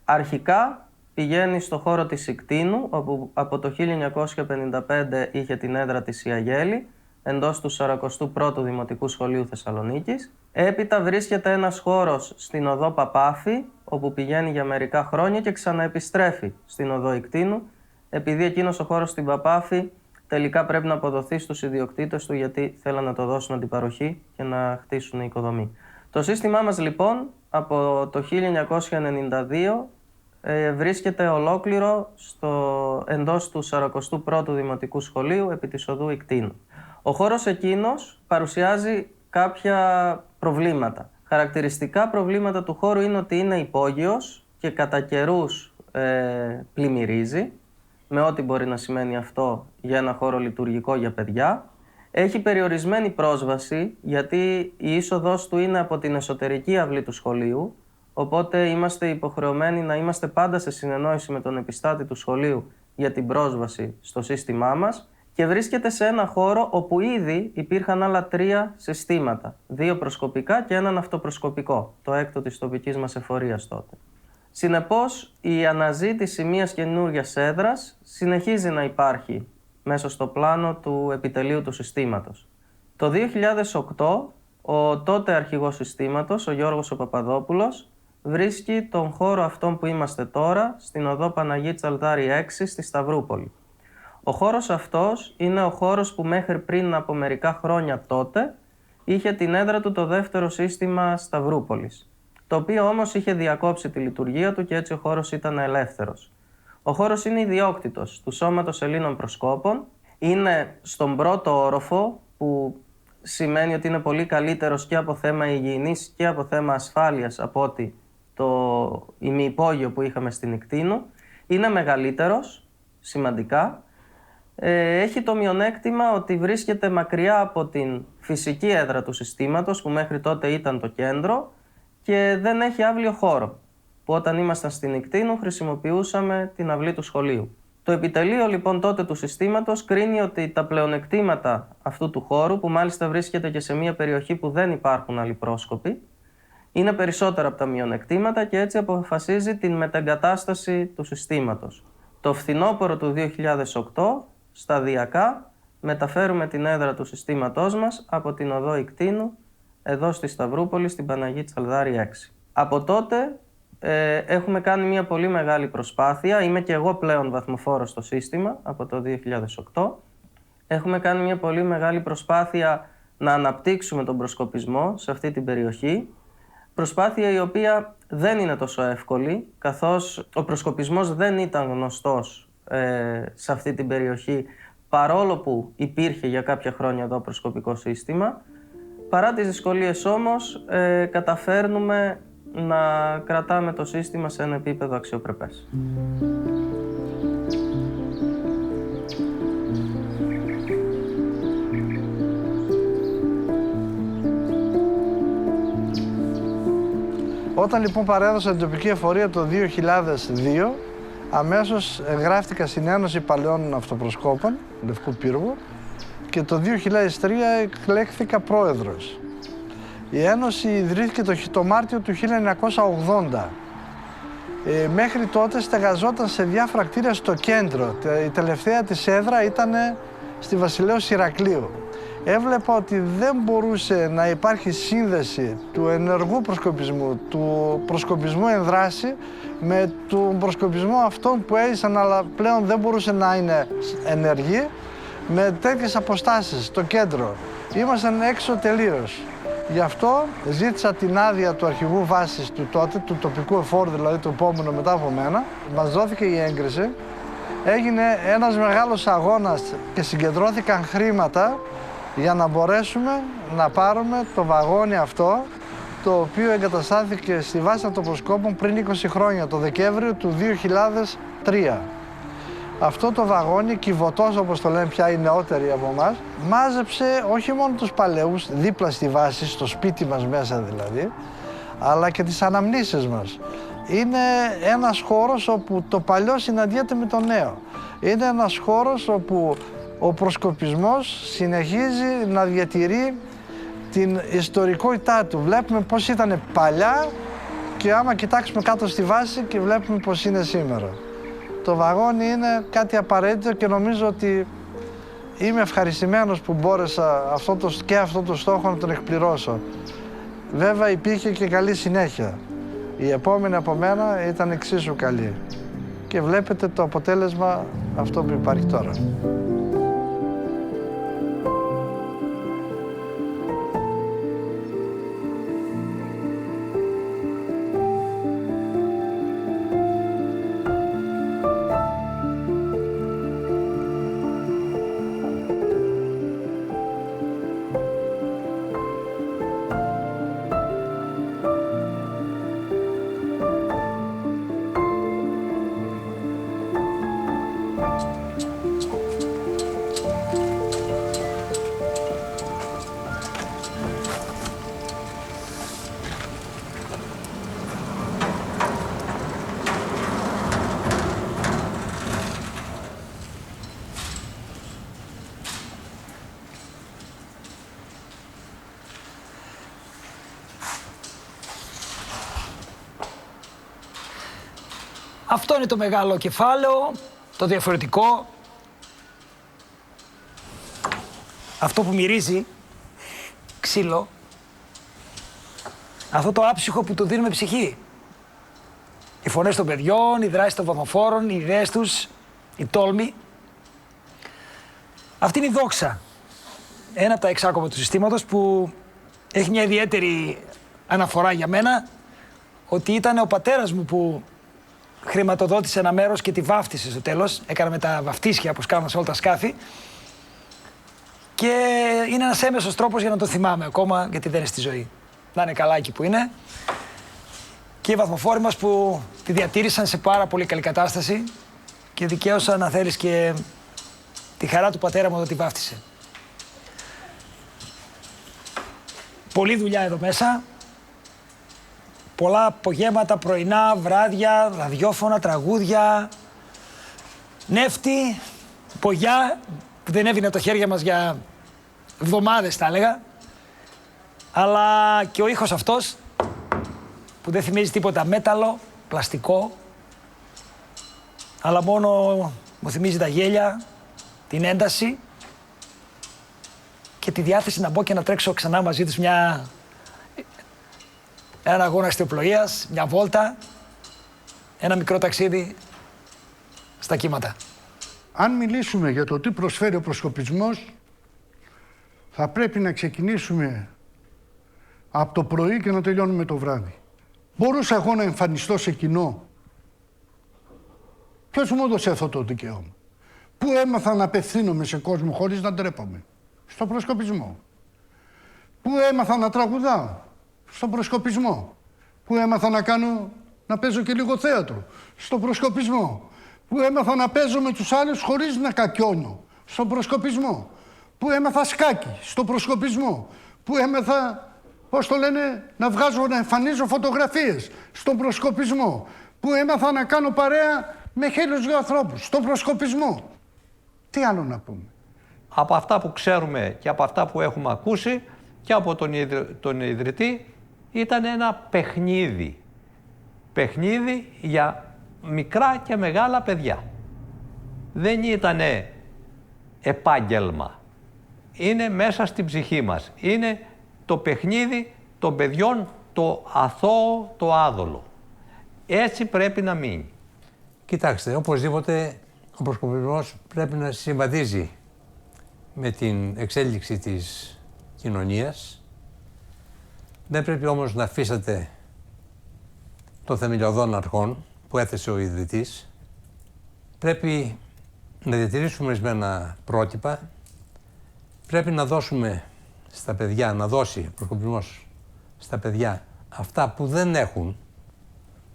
A: Αρχικά πηγαίνει στο χώρο της Ικτίνου, όπου από το 1955 είχε την έδρα της η Αγέλη, εντός του 41ου Δημοτικού Σχολείου Θεσσαλονίκης. Έπειτα βρίσκεται ένας χώρος στην οδό Παπάφη, όπου πηγαίνει για μερικά χρόνια και ξαναεπιστρέφει στην οδό Ικτίνου, επειδή εκείνος ο χώρος στην Παπάφη τελικά πρέπει να αποδοθεί στους ιδιοκτήτες του, γιατί θέλαν να το δώσουν αντιπαροχή και να χτίσουν η οικοδομή. Το σύστημά μας λοιπόν από το 1992 βρίσκεται ολόκληρο εντός του 41ου Δημοτικού Σχολείου επί της οδού Ικτίνου. Ο χώρος εκείνος παρουσιάζει κάποια προβλήματα. Χαρακτηριστικά προβλήματα του χώρου είναι ότι είναι υπόγειος και κατά καιρούς πλημμυρίζει, με ό,τι μπορεί να σημαίνει αυτό για ένα χώρο λειτουργικό για παιδιά. Έχει περιορισμένη πρόσβαση, γιατί η είσοδος του είναι από την εσωτερική αυλή του σχολείου, οπότε είμαστε υποχρεωμένοι να είμαστε πάντα σε συνεννόηση με τον επιστάτη του σχολείου για την πρόσβαση στο σύστημά μας και βρίσκεται σε ένα χώρο όπου ήδη υπήρχαν άλλα 3 συστήματα, 2 προσκοπικά και έναν αυτοπροσκοπικό, το έκτο της τοπικής μας εφορίας τότε. Συνεπώς, η αναζήτηση μιας καινούριας έδρας συνεχίζει να υπάρχει μέσα στο πλάνο του επιτελείου του συστήματος. Το 2008 ο τότε αρχηγός συστήματος, ο Γιώργος ο Παπαδόπουλος, βρίσκει τον χώρο αυτόν που είμαστε τώρα, στην οδό Παναγί Τσαλδάρη 6, στη Σταυρούπολη. Ο χώρος αυτός είναι ο χώρος που μέχρι πριν από μερικά χρόνια τότε είχε την έδρα του το δεύτερο σύστημα Σταυρούπολης, το οποίο όμως είχε διακόψει τη λειτουργία του και έτσι ο χώρος ήταν ελεύθερος. Ο χώρος είναι ιδιόκτητος του Σώματος Ελλήνων Προσκόπων, είναι στον πρώτο όροφο, που σημαίνει ότι είναι πολύ καλύτερος και από θέμα υγιεινής και από θέμα ασφάλειας από ότι το ημιυπόγειο που είχαμε στην Ικτίνου. Είναι μεγαλύτερος, σημαντικά. Έχει το μειονέκτημα ότι βρίσκεται μακριά από την φυσική έδρα του συστήματος, που μέχρι τότε ήταν το κέντρο, και δεν έχει αύλιο χώρο, που όταν ήμασταν στην Ικτίνου χρησιμοποιούσαμε την αυλή του σχολείου. Το επιτελείο λοιπόν τότε του συστήματος κρίνει ότι τα πλεονεκτήματα αυτού του χώρου, που μάλιστα βρίσκεται και σε μια περιοχή που δεν υπάρχουν άλλοι πρόσκοποι, είναι περισσότερα από τα μειονεκτήματα και έτσι αποφασίζει την μετεγκατάσταση του συστήματος. Το φθινόπωρο του 2008, σταδιακά, μεταφέρουμε την έδρα του συστήματός μας από την οδό Ικτίνου, εδώ στη Σταυρούπολη, στην Παναγί Τσαλδάρη 6. Από τότε έχουμε κάνει μια πολύ μεγάλη προσπάθεια. Είμαι και εγώ πλέον βαθμοφόρος στο σύστημα από το 2008. Έχουμε κάνει μια πολύ μεγάλη προσπάθεια να αναπτύξουμε τον προσκοπισμό σε αυτή την περιοχή. Προσπάθεια η οποία δεν είναι τόσο εύκολη, καθώς ο προσκοπισμός δεν ήταν γνωστός σε αυτή την περιοχή, παρόλο που υπήρχε για κάποια χρόνια εδώ προσκοπικό σύστημα. Παρά τις δυσκολίες όμως, καταφέρνουμε να κρατάμε το σύστημα σε ένα επίπεδο αξιοπρεπές.
G: Όταν λοιπόν παρέδωσα την τοπική εφορία το 2002, αμέσως εγγράφτηκα στην Ένωση Παλαιών Αυτοπροσκόπων, Λευκού Πύργου, και το 2003 εκλέχθηκα πρόεδρος. Η Ένωση ιδρύθηκε το Μάρτιο του 1980. Μέχρι τότε στεγαζόταν σε διάφορα κτίρια στο κέντρο. Η τελευταία της έδρα ήταν στη Βασιλέως Ηρακλείου. Έβλεπα ότι δεν μπορούσε να υπάρχει σύνδεση του ενεργού προσκοπισμού, του προσκοπισμού εν δράση, με τον προσκοπισμό αυτών που έζησαν αλλά πλέον δεν μπορούσε να είναι ενεργοί, με τέτοιες αποστάσεις στο κέντρο. Ήμασταν έξω τελείως. Γι' αυτό ζήτησα την άδεια του αρχηγού βάσης του τότε, του τοπικού εφόρου, δηλαδή του επόμενου μετά από μένα. Μας δόθηκε η έγκριση. Έγινε ένας μεγάλος αγώνας και συγκεντρώθηκαν χρήματα για να μπορέσουμε να πάρουμε το βαγόνι αυτό, το οποίο εγκαταστάθηκε στη βάση αυτοπροσκόπων πριν 20 χρόνια, το Δεκέμβριο του 2003. Αυτό το βαγόνι, κυβωτός όπως το λένε πια οι νεότεροι από εμάς, μάζεψε όχι μόνο τους παλαιούς δίπλα στη βάση, στο σπίτι μας μέσα δηλαδή, αλλά και τις αναμνήσεις μας. Είναι ένας χώρος όπου το παλιό συναντιέται με το νέο. Είναι ένας χώρος όπου ο προσκοπισμός συνεχίζει να διατηρεί την ιστορικότητά του. Βλέπουμε πώς ήταν παλιά και άμα κοιτάξουμε κάτω στη βάση και βλέπουμε πώς είναι σήμερα. Το βαγόνι είναι κάτι απαραίτητο και νομίζω ότι είμαι ευχαριστημένος που μπόρεσα αυτό το στόχο να τον εκπληρώσω. Βέβαια υπήρχε και καλή συνέχεια. Η επόμενη από μένα ήταν εξίσου καλή. Και βλέπετε το αποτέλεσμα αυτό που υπάρχει τώρα.
C: Αυτό είναι το μεγάλο κεφάλαιο, το διαφορετικό. Αυτό που μυρίζει ξύλο Αυτό το άψυχο που του δίνουμε ψυχή. Οι φωνές των παιδιών, οι δράσεις των βαθμοφόρων, οι ιδέες τους, η τόλμη. Αυτή είναι η δόξα. Ένα από τα εξάκομμα του συστήματος που έχει μια ιδιαίτερη αναφορά για μένα, ότι ήταν ο πατέρας μου που χρηματοδότησε ένα μέρος και τη βάφτισε στο τέλος. Έκαναμε τα βαφτίσια όπως κάνουμε σε όλα τα σκάφη. Και είναι ένας έμεσος τρόπος για να το θυμάμαι ακόμα, γιατί δεν είναι στη ζωή. Να είναι καλά εκεί που είναι. Και οι βαθμοφόροι μας που τη διατήρησαν σε πάρα πολύ καλή κατάσταση και δικαίωσαν, να θέλεις, και τη χαρά του πατέρα μου όταν τη βάφτισε. Πολλή δουλειά εδώ μέσα. Πολλά απογεύματα, πρωινά, βράδια, ραδιόφωνα, τραγούδια, νεύτη, πογιά που δεν έβγαινε από τα χέρια μας για εβδομάδες, θα έλεγα. Αλλά και ο ήχος αυτός που δεν θυμίζει τίποτα μέταλλο, πλαστικό, αλλά μόνο μου θυμίζει τα γέλια, την ένταση και τη διάθεση να μπω και να τρέξω ξανά μαζί τους ένα αγώνα αστιοπλοείας, μια βόλτα, ένα μικρό ταξίδι στα κύματα.
F: Αν μιλήσουμε για το τι προσφέρει ο προσκοπισμός, θα πρέπει να ξεκινήσουμε από το πρωί και να τελειώνουμε το βράδυ. Μπορούσα εγώ να εμφανιστώ σε κοινό. Ποιος μου έδωσε αυτό το δικαίωμα? Πού έμαθα να απευθύνομαι σε κόσμο χωρίς να ντρέπομαι? Στο προσκοπισμό. Πού έμαθα να τραγουδάω? Στο προσκοπισμό. Πού έμαθα να παίζω και λίγο θέατρο? Στο προσκοπισμό. Πού έμαθα να παίζω με τους άλλους χωρίς να κακιώνω? Στο προσκοπισμό. Πού έμαθα σκάκι? Στο προσκοπισμό. Πού έμαθα, πώς το λένε, να εμφανίζω φωτογραφίες? Στον προσκοπισμό. Πού έμαθα να κάνω παρέα με 1.002 ανθρώπους? Στον προσκοπισμό. Τι άλλο να πούμε?
B: Από αυτά που ξέρουμε και από αυτά που έχουμε ακούσει και από τον ιδρυτή, ήταν ένα παιχνίδι. Παιχνίδι για μικρά και μεγάλα παιδιά. Δεν ήτανε επάγγελμα. Είναι μέσα στην ψυχή μας. Είναι το παιχνίδι των παιδιών, το αθώο, το άδολο. Έτσι πρέπει να μείνει.
E: Κοιτάξτε, οπωσδήποτε ο προσκοπισμός πρέπει να συμβαδίζει με την εξέλιξη της κοινωνίας. Δεν πρέπει όμως να αφήσετε των θεμελιωδών αρχών που έθεσε ο ιδρυτής. Πρέπει να διατηρήσουμε ορισμένα πρότυπα. Πρέπει να δώσουμε στα παιδιά, να δώσει ο προσκοπισμός στα παιδιά αυτά που δεν έχουν,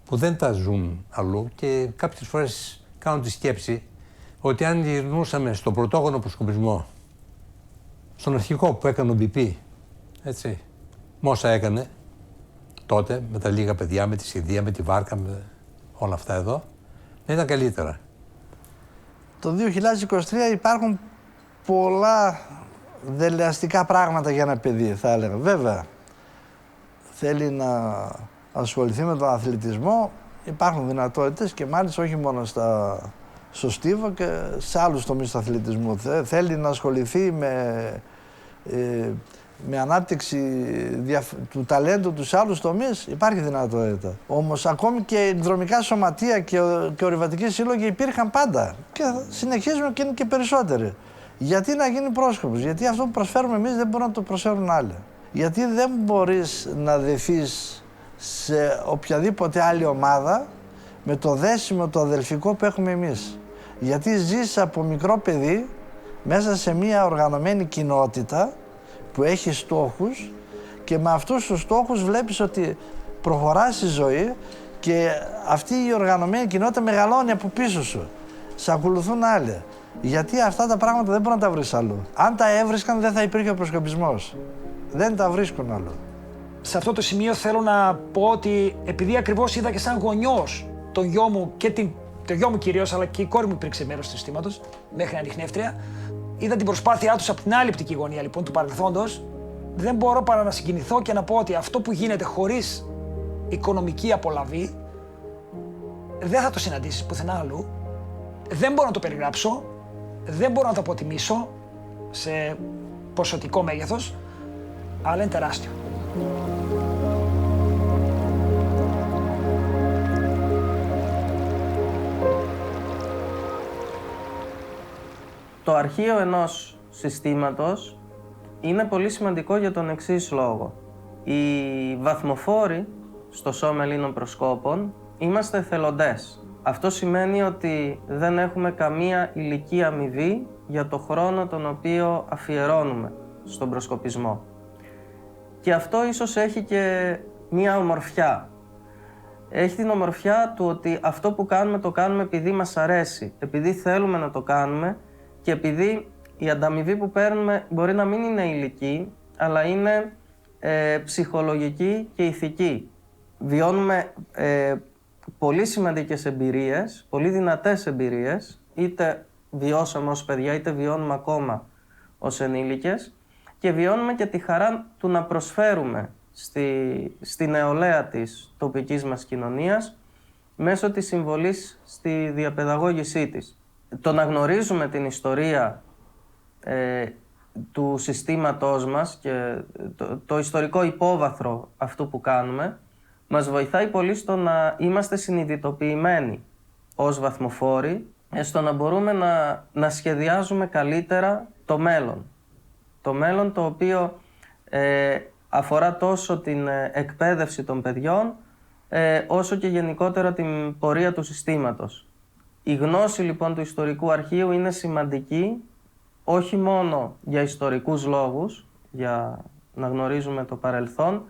E: που δεν τα ζουν αλλού, και κάποιες φορές κάνω τη σκέψη ότι αν γυρνούσαμε στον πρωτόγονο προσκοπισμό, στον αρχικό που έκανε ο Μπιπί, έτσι, με όσα έκανε τότε, με τα λίγα παιδιά, με τη σχεδία, με τη βάρκα, με όλα αυτά εδώ, να ήταν καλύτερα.
G: Το 2023 υπάρχουν πολλά δελεαστικά πράγματα για ένα παιδί, θα έλεγα. Βέβαια, θέλει να ασχοληθεί με τον αθλητισμό, υπάρχουν δυνατότητες και μάλιστα όχι μόνο στο στίβο και σε άλλους τομείς του αθλητισμού. Θέλει να ασχοληθεί με ανάπτυξη του ταλέντου του σε άλλους τομείς, υπάρχει δυνατότητα. Όμως ακόμη και εκδρομικά σωματεία και ορειβατικοί σύλλογοι υπήρχαν πάντα και συνεχίζουν και είναι και περισσότεροι. Γιατί να γίνει πρόσκοπος? Γιατί αυτό που προσφέρουμε εμείς δεν μπορούν να το προσφέρουν άλλοι. Γιατί δεν μπορείς να δεθείς σε οποιαδήποτε άλλη ομάδα με το δέσιμο, το αδελφικό που έχουμε εμείς. Γιατί ζεις από μικρό παιδί μέσα σε μια οργανωμένη κοινότητα που έχει στόχους και με αυτούς τους στόχους βλέπεις ότι προχωράς στη ζωή και αυτή η οργανωμένη κοινότητα μεγαλώνει από πίσω σου. Σε ακολουθούν άλλοι. Γιατί αυτά τα πράγματα δεν μπορούν να τα βρεις αλλού. Αν τα έβρισκαν δεν θα υπήρχε ο προσκοπισμός. Δεν τα βρίσκουν αλλού.
C: Σε αυτό το σημείο θέλω να πω ότι επειδή ακριβώς είδα και σαν γονιός τον γιο μου και το γιο μου κυρίως, αλλά και η κόρη μου υπήρξε μέρος του συστήματος μέχρι ανιχνεύτρια, είδα την προσπάθειά τους από την άλλη οπτική γωνία λοιπόν του παρελθόντος, δεν μπορώ παρά να συγκινηθώ και να πω ότι αυτό που γίνεται χωρίς οικονομική απολαβή δεν θα το συναντήσεις πουθενά αλλού. Δεν μπορώ να το περιγράψω, δεν μπορώ να το αποτιμήσω σε ποσοτικό μέγεθος, αλλά είναι τεράστιο.
A: Το αρχείο ενός συστήματος είναι πολύ σημαντικό για τον εξής λόγο. Οι βαθμοφόροι στο Σώμα Ελλήνων Προσκόπων είμαστε εθελοντές. Αυτό σημαίνει ότι δεν έχουμε καμία υλική αμοιβή για το χρόνο τον οποίο αφιερώνουμε στον προσκοπισμό. Και αυτό ίσως έχει και μία ομορφιά. Έχει την ομορφιά του ότι αυτό που κάνουμε το κάνουμε επειδή μας αρέσει, επειδή θέλουμε να το κάνουμε και επειδή η ανταμοιβή που παίρνουμε μπορεί να μην είναι υλική, αλλά είναι ψυχολογική και ηθική. Βιώνουμε πολύ σημαντικές εμπειρίες, πολύ δυνατές εμπειρίες, είτε βιώσαμε ως παιδιά, είτε βιώνουμε ακόμα ως ενήλικες και βιώνουμε και τη χαρά του να προσφέρουμε στη νεολαία της τοπικής μας κοινωνίας μέσω της συμβολής στη διαπαιδαγώγησή της. Το να γνωρίζουμε την ιστορία του συστήματός μας και το ιστορικό υπόβαθρο αυτού που κάνουμε μας βοηθάει πολύ στο να είμαστε συνειδητοποιημένοι ως βαθμοφόροι, στο να μπορούμε να σχεδιάζουμε καλύτερα το μέλλον. Το μέλλον το οποίο αφορά τόσο την εκπαίδευση των παιδιών, όσο και γενικότερα την πορεία του συστήματος. Η γνώση λοιπόν του ιστορικού αρχείου είναι σημαντική, όχι μόνο για ιστορικούς λόγους, για να γνωρίζουμε το παρελθόν,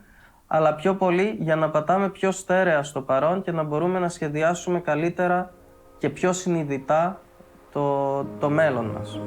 A: αλλά πιο πολύ για να πατάμε πιο στέρεα στο παρόν και να μπορούμε να σχεδιάσουμε καλύτερα και πιο συνειδητά το μέλλον μας.